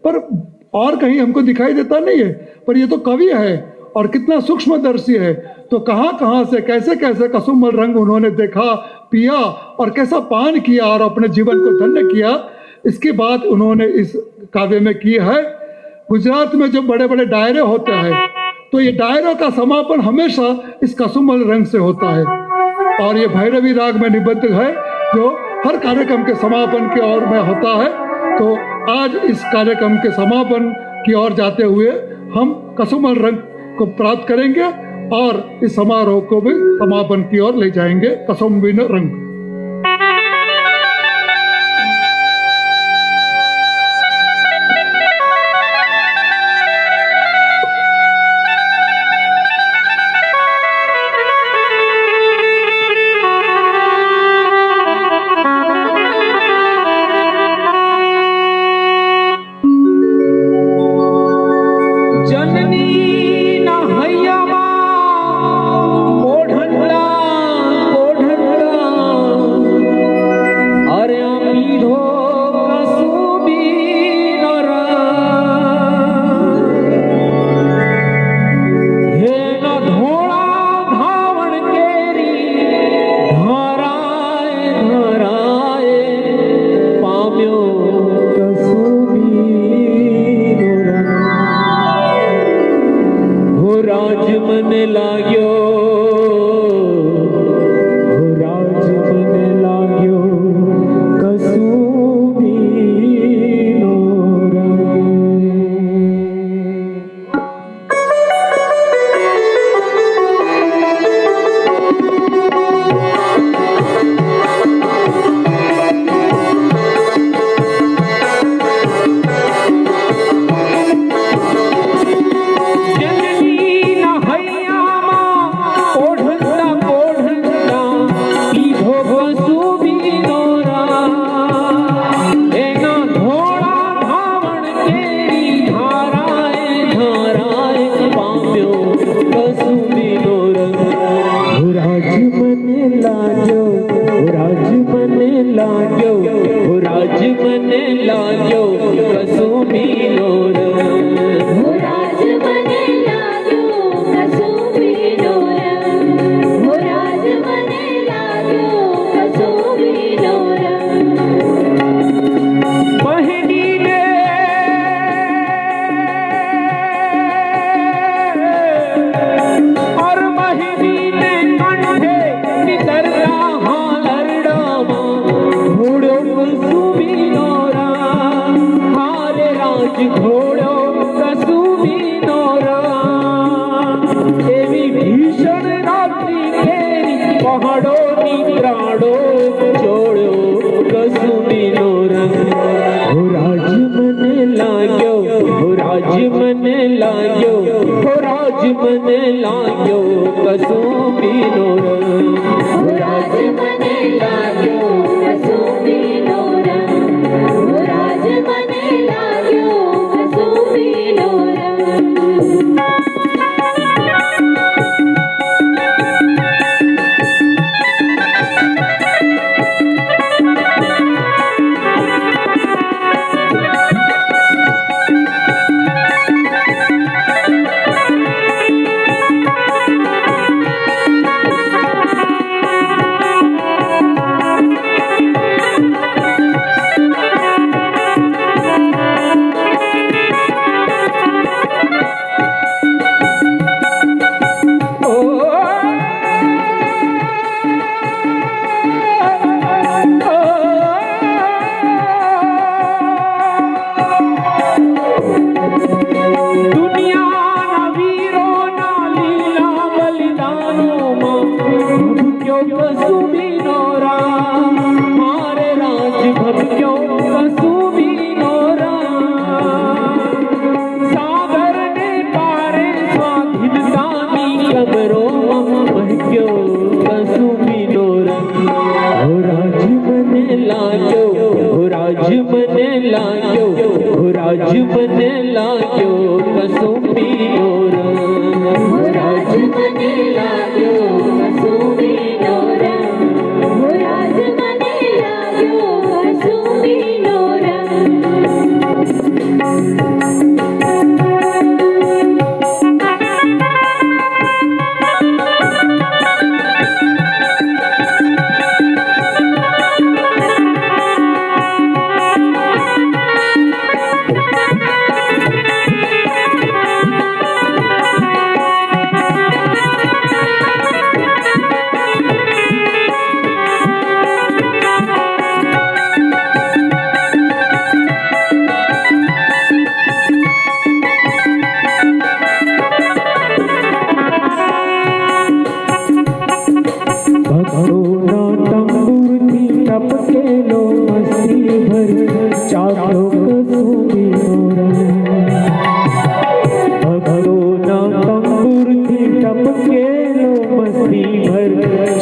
पर और कहीं हमको दिखाई देता नहीं है। पर ये तो कवि है और कितना सूक्ष्मदर्शी है। तो कहाँ से कैसे कैसे कसुम्बल रंग उन्होंने देखा, पिया और कैसा पान किया और अपने जीवन को धन्य किया, इसकी बात उन्होंने इस काव्य में की है। गुजरात में जो बड़े बड़े डायरे होते हैं तो ये डायरों का समापन हमेशा इस कसुम्बल रंग से होता है और ये भैरवी राग में निबद्ध है जो हर कार्यक्रम के समापन की ओर में होता है। तो आज इस कार्यक्रम के समापन की ओर जाते हुए हम कसुम्बल रंग को प्राप्त करेंगे और इस समारोह को भी समापन की ओर ले जाएंगे। कसुम्बिन रंग। घोड़ा लाग्यो हो राज मन लाग्यो हो राज मन लाग्यो कसुंबी नोरा हो राज मन लाग्यो कसुंबी नोरा हो राज मन लाग्यो कसुंबी नोरा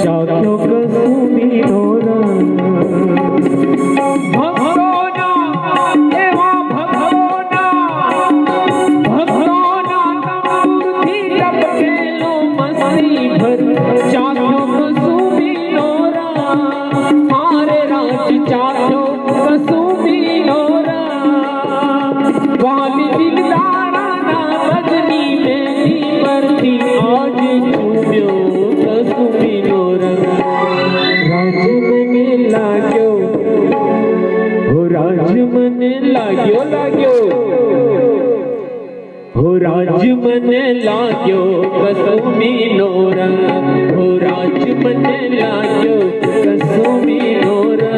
हो राज मन लाग्यो कसुंबी नोरा हो राज मन लाग्यो कसुंबी नोरा हो राज मन लाग्यो कसुंबी नोरा हो राज मन लाग्यो कसुंबी नोरा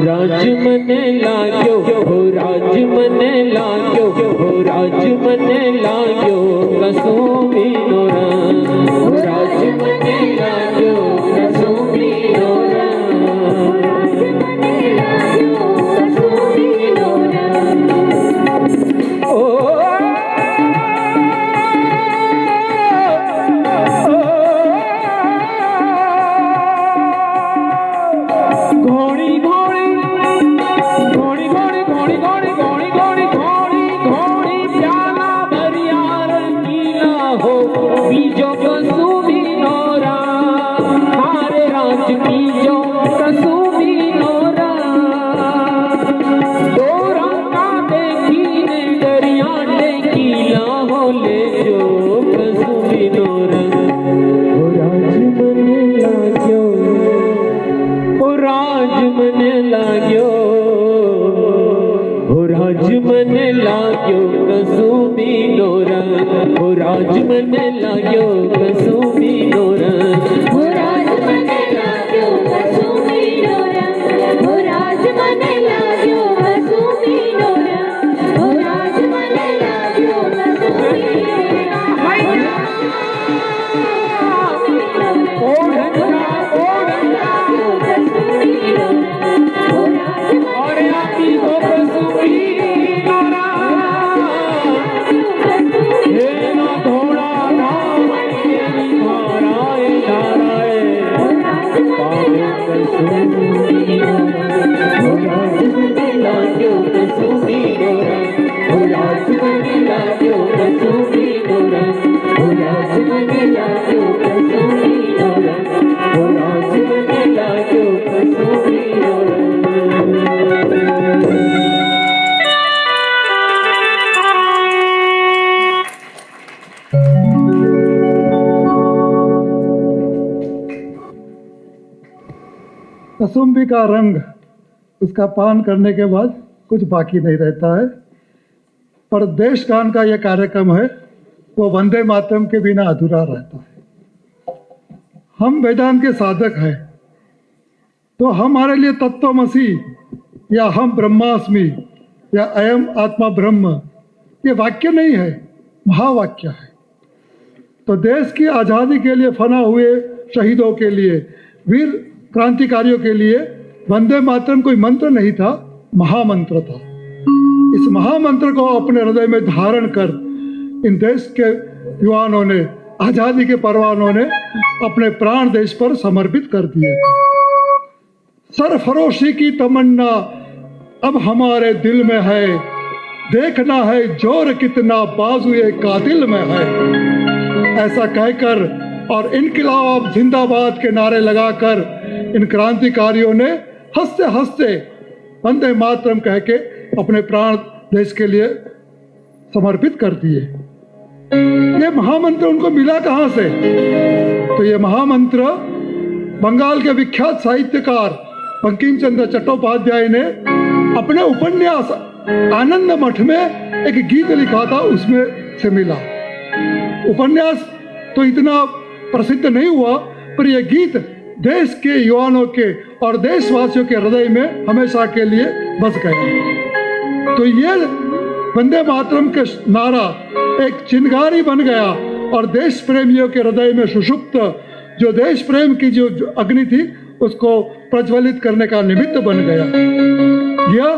राज मन लाग्यो हो राज मन लाग्यो हो राज मन लाग्यो कसुंबी नोरा हो राज मन लाग्यो कसुंबी नोरा हो राज मन लाग्यो कसुंबी नोरा ओ राज मन लाग्यो कसुंबी नोरा हो राज मन लाग्यो कसुंबी नोरा हो राज मन लाग्यो कसुंबी नोरा हो राज मन लाग्यो कसुंबी नोरा हो राज मन लाग्यो कसुंबी नोरा कसुम्भी का रंग उसका पान करने के बाद कुछ बाकी नहीं रहता है। पर देश गान का यह कार्यक्रम है वो वंदे मातरम के बिना अधूरा रहता है। हम वेदांत के साधक हैं तो हमारे लिए तत्वमसि या हम ब्रह्मास्मि या अयम आत्मा ब्रह्म ये वाक्य नहीं है, महावाक्य है। तो देश की आज़ादी के लिए फना हुए शहीदों के लिए, वीर क्रांतिकारियों के लिए वंदे मातरम कोई मंत्र नहीं था, महामंत्र था। इस महामंत्र को अपने हृदय में धारण कर इन देश के युवाओं ने, आज़ादी के परवानों ने अपने प्राण देश पर समर्पित कर दिए थे। सरफरोशी की तमन्ना अब हमारे दिल में है, देखना है जोर कितना बाजुए कातिल में है। ऐसा कहकर और इनकिलाब जिंदाबाद के नारे लगाकर इन क्रांतिकारियों ने हंसते हंसते वंदे मातरम कह के अपने प्राण देश के लिए समर्पित कर दिए। ये महामंत्र उनको मिला कहां से? तो ये महामंत्र बंगाल के विख्यात साहित्यकार बंकिम चंद्र चट्टोपाध्याय ने अपने उपन्यास आनंद मठ में एक गीत लिखा था, उसमें से मिला। उपन्यास तो इतना प्रसिद्ध नहीं हुआ पर यह गीत देश के युवाओं के और देशवासियों के हृदय में हमेशा के लिए बस गया। तो ये वंदे मातरम के नारा एक चिंगारी बन गया और देश प्रेमियों के हृदय में सुषुप्त जो देश प्रेम की जो अग्नि थी उसको प्रज्वलित करने का निमित्त बन गया। यह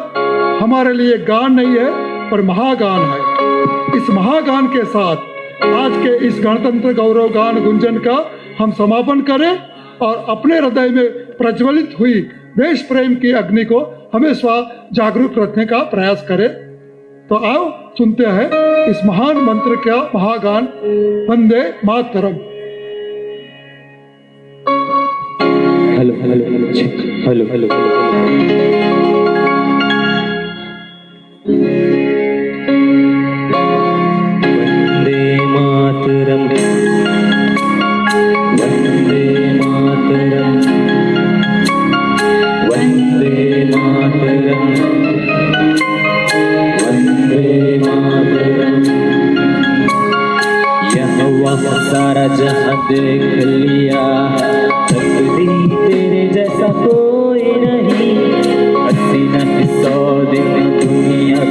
हमारे लिए गान नहीं है पर महागान है। इस महागान के साथ आज के इस गणतंत्र गौरव गान गुंजन का हम समापन करें और अपने हृदय में प्रज्वलित हुई देश प्रेम की अग्नि को हमेशा जागरूक रखने का प्रयास करें। तो आओ सुनते हैं इस महान मंत्र का महागान वंदे मातरम। Hello hello hello hello hello वंदे मातरम वंदे मातरम वंदे मातरम वंदे मातरम। यह वह सारा जहां देख लिया, तकदीर तेरे जैसा कोई नहीं। 80 न 100 दिन दुनिया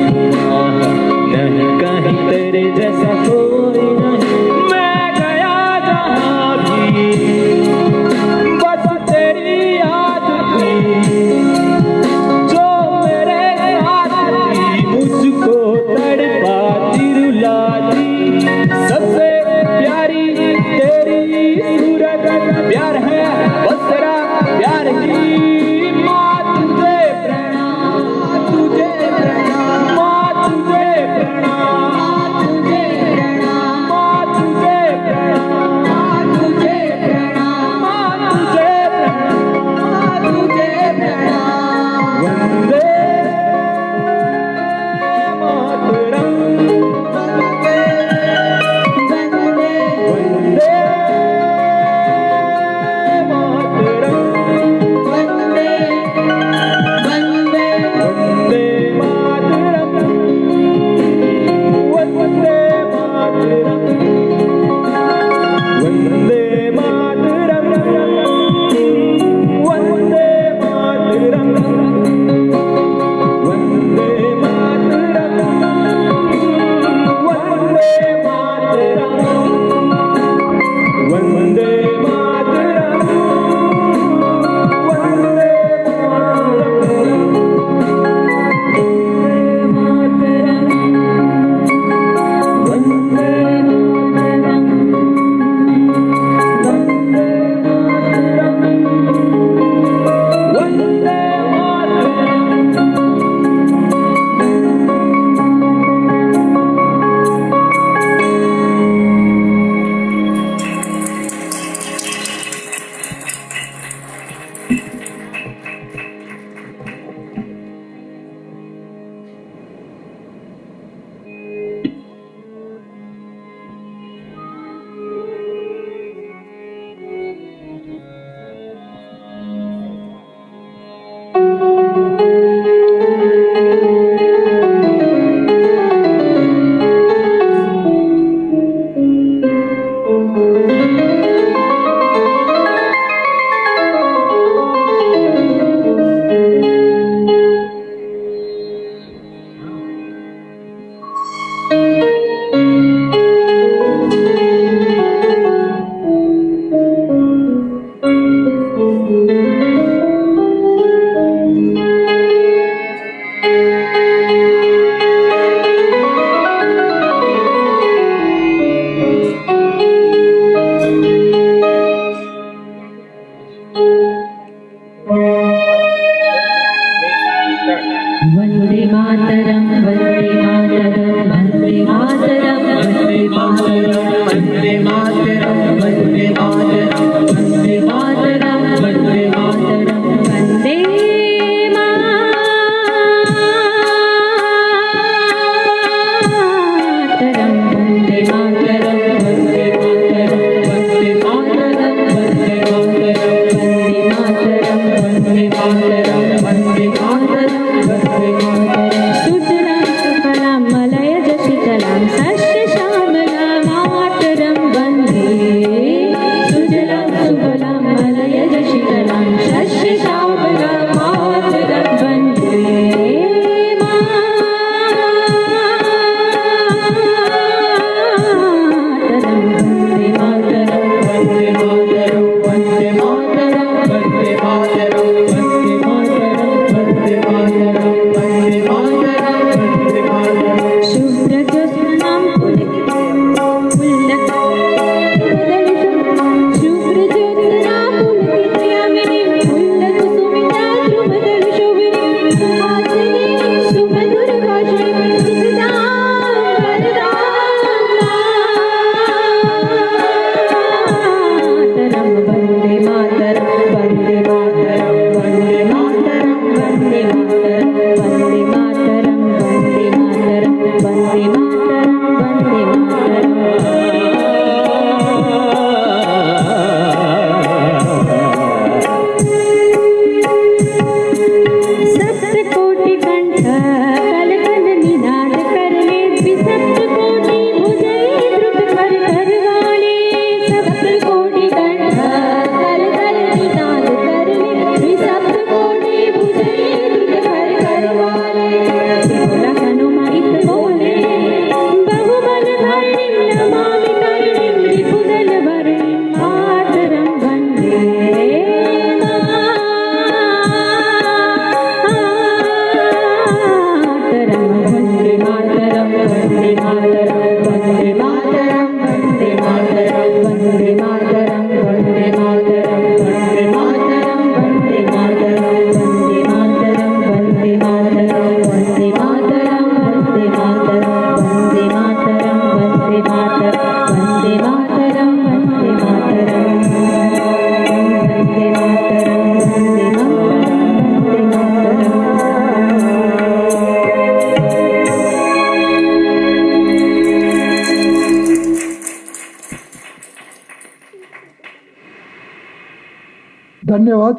धन्यवाद।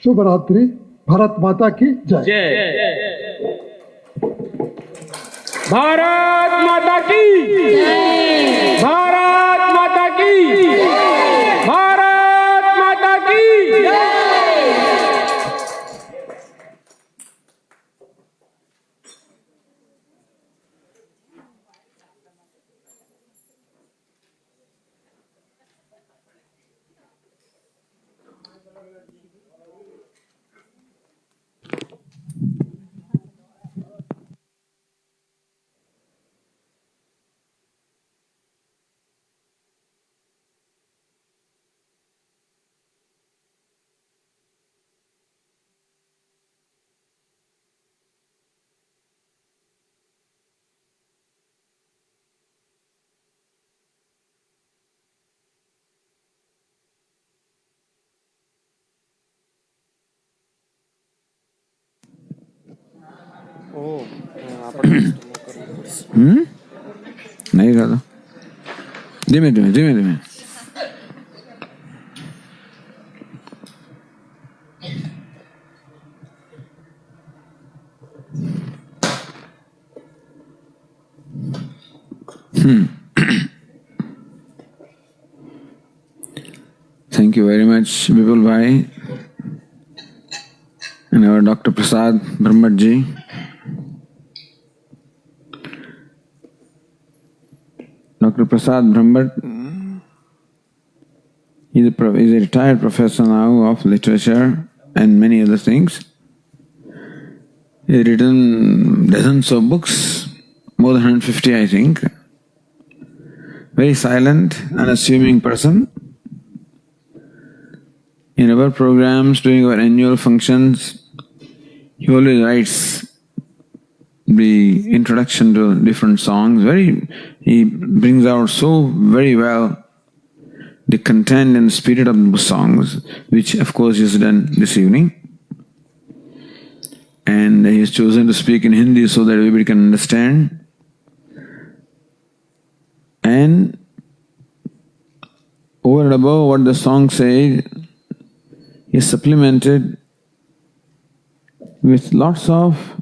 शुभ रात्रि। भारत माता की जय। भारत माता की भारत माता की भारत माता की नहीं कहा धीमे धीमे धीमे धीमे Thank you very much, Vipul Bhai and our Dr. Prasad Brahmat ji. Dr. Prasad Brahmat is a retired professor now of literature and many other things. He has written dozens of books, more than 150 I think. Very silent, unassuming person. In our programs, during our annual functions, he always writes the introduction to different songs. He brings out so very well the content and spirit of the songs, which of course he has done this evening. And he has chosen to speak in Hindi so that everybody can understand. And over and above what the song says, he supplemented with lots of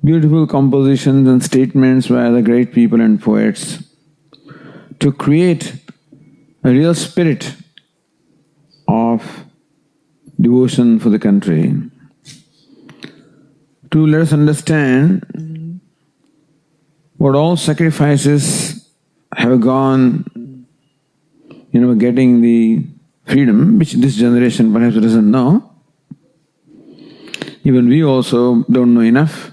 beautiful compositions and statements by the great people and poets to create a real spirit of devotion for the country, to let us understand what all sacrifices have gone, getting the freedom, which this generation perhaps doesn't know. Even we also don't know enough.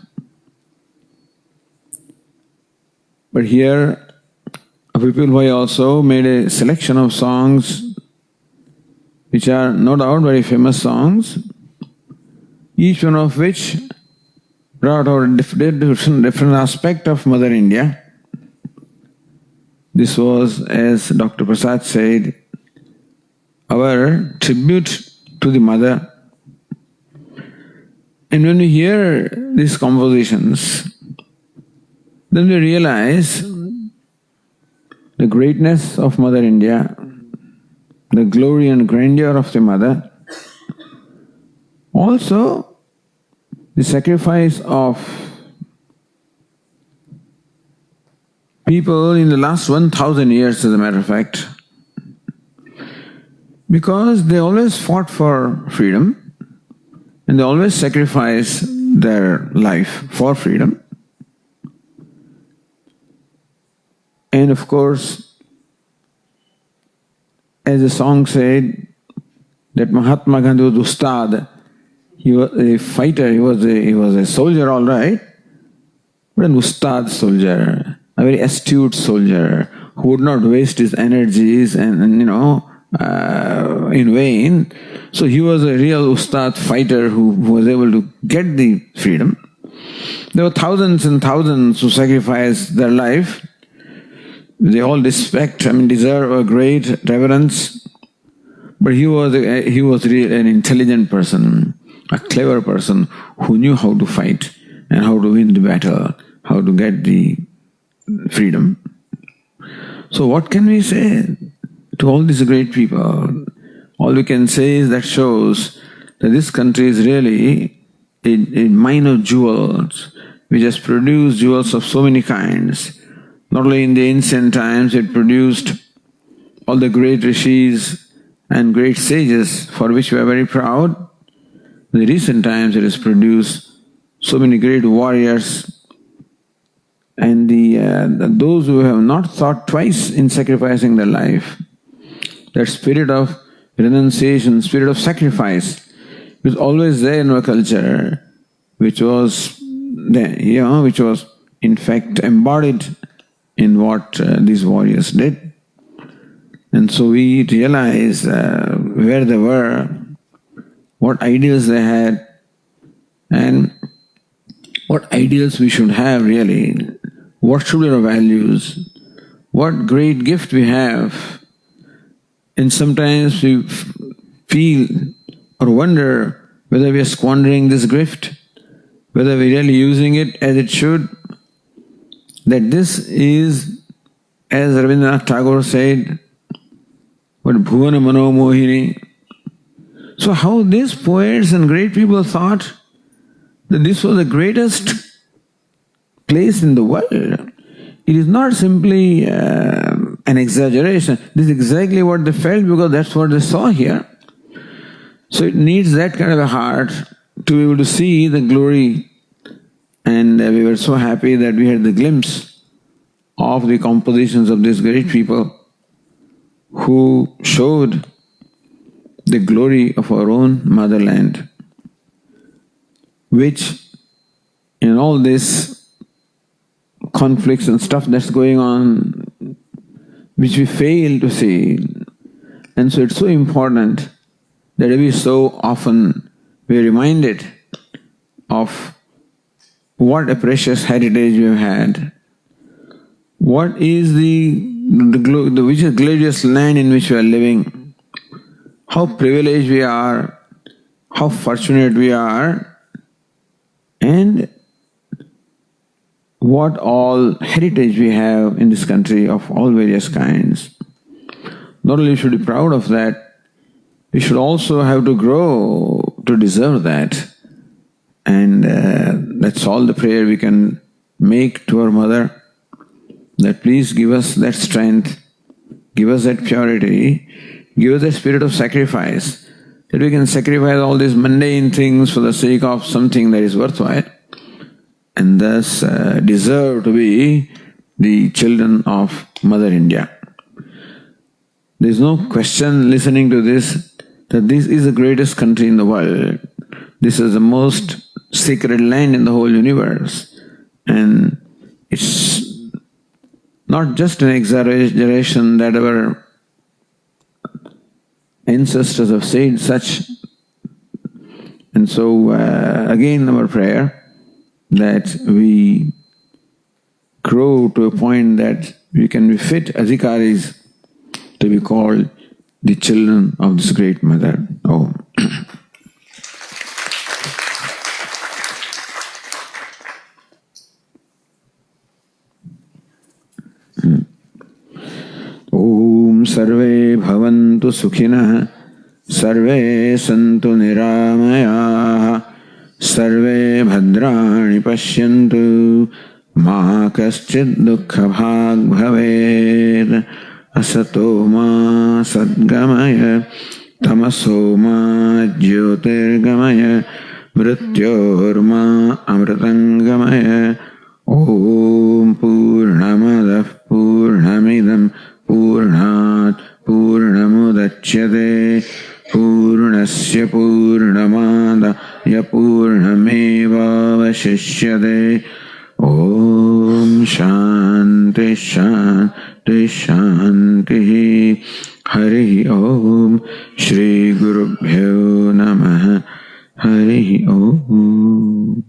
But here, Vipul Bhai also made a selection of songs which are no doubt very famous songs, each one of which brought out a different aspect of Mother India. This was, as Dr. Prasad said, our tribute to the Mother. And when we hear these compositions, then we realize the greatness of Mother India, the glory and grandeur of the Mother. Also, the sacrifice of people in the last 1,000 years, as a matter of fact, because they always fought for freedom and they always sacrificed their life for freedom. And of course, as the song said, that Mahatma Gandhi was Ustad. He was a fighter, he was a soldier, all right, but an Ustad soldier, a very astute soldier who would not waste his energies and in vain. So he was a real Ustad fighter who was able to get the freedom. There were thousands and thousands who sacrificed their life. They all deserve a great reverence. But he was really an intelligent person, a clever person who knew how to fight and how to win the battle, how to get the freedom. So what can we say to all these great people? All we can say is that shows that this country is really a mine of jewels, which has produced jewels of so many kinds. Not only in the ancient times, it produced all the great rishis and great sages for which we are very proud. In the recent times, it has produced so many great warriors and those who have not thought twice in sacrificing their life. That spirit of renunciation, spirit of sacrifice, was always there in our culture, which was in fact embodied in what these warriors did. And so we realize where they were, what ideals they had, and what ideals we should have really, what should be our values, what great gift we have. And sometimes we feel or wonder whether we are squandering this gift, whether we are really using it as it should. That this is, as Rabindranath Tagore said, what Bhuvana Mano Mohini. So how these poets and great people thought that this was the greatest place in the world. It is not simply an exaggeration. This is exactly what they felt because that's what they saw here. So it needs that kind of a heart to be able to see the glory. And we were so happy that we had the glimpse of the compositions of these great people who showed the glory of our own motherland, which in all this conflicts and stuff that's going on, which we fail to see. And so it's so important that every so often we are reminded of what a precious heritage we have had. What is which is glorious land in which we are living? How privileged we are, how fortunate we are, and what all heritage we have in this country of all various kinds. Not only should we be proud of that, we should also have to grow to deserve that. And that's all the prayer we can make to our mother, that please give us that strength, give us that purity, give us the spirit of sacrifice, that we can sacrifice all these mundane things for the sake of something that is worthwhile, and thus deserve to be the children of Mother India. There is no question listening to this that this is the greatest country in the world. This is the most sacred land in the whole universe. And it's not just an exaggeration that our ancestors have said such. And so again our prayer that we grow to a point that we can be fit adhikaris to be called the children of this great mother. Om. Om sarve bhavantu sukhinah, sarve santu niramayah, sarve bhadrani pashyantu, ma kaschid dukkha bhag bhaved, asato ma sadgamaya, tamaso ma jyotirgamaya, mrityorma amritangamaya. Om Purnamadah Purnamidam Purnat Purnamudachyate Purnasya Purnamadaya Purnameva Vashishyate. Om Shanti Shanti Shanti. Hari Om. Shri Gurubhyo Namaha. Hari Om.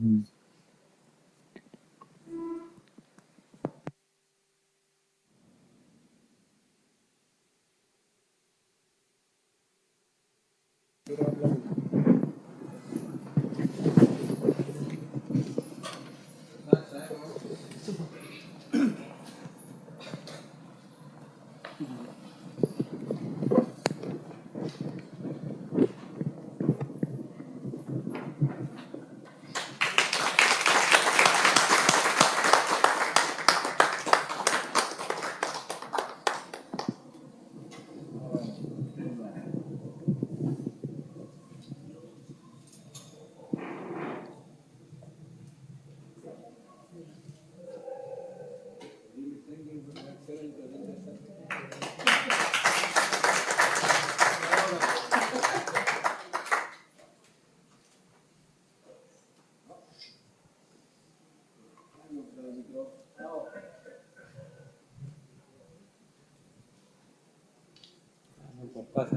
पप्पा से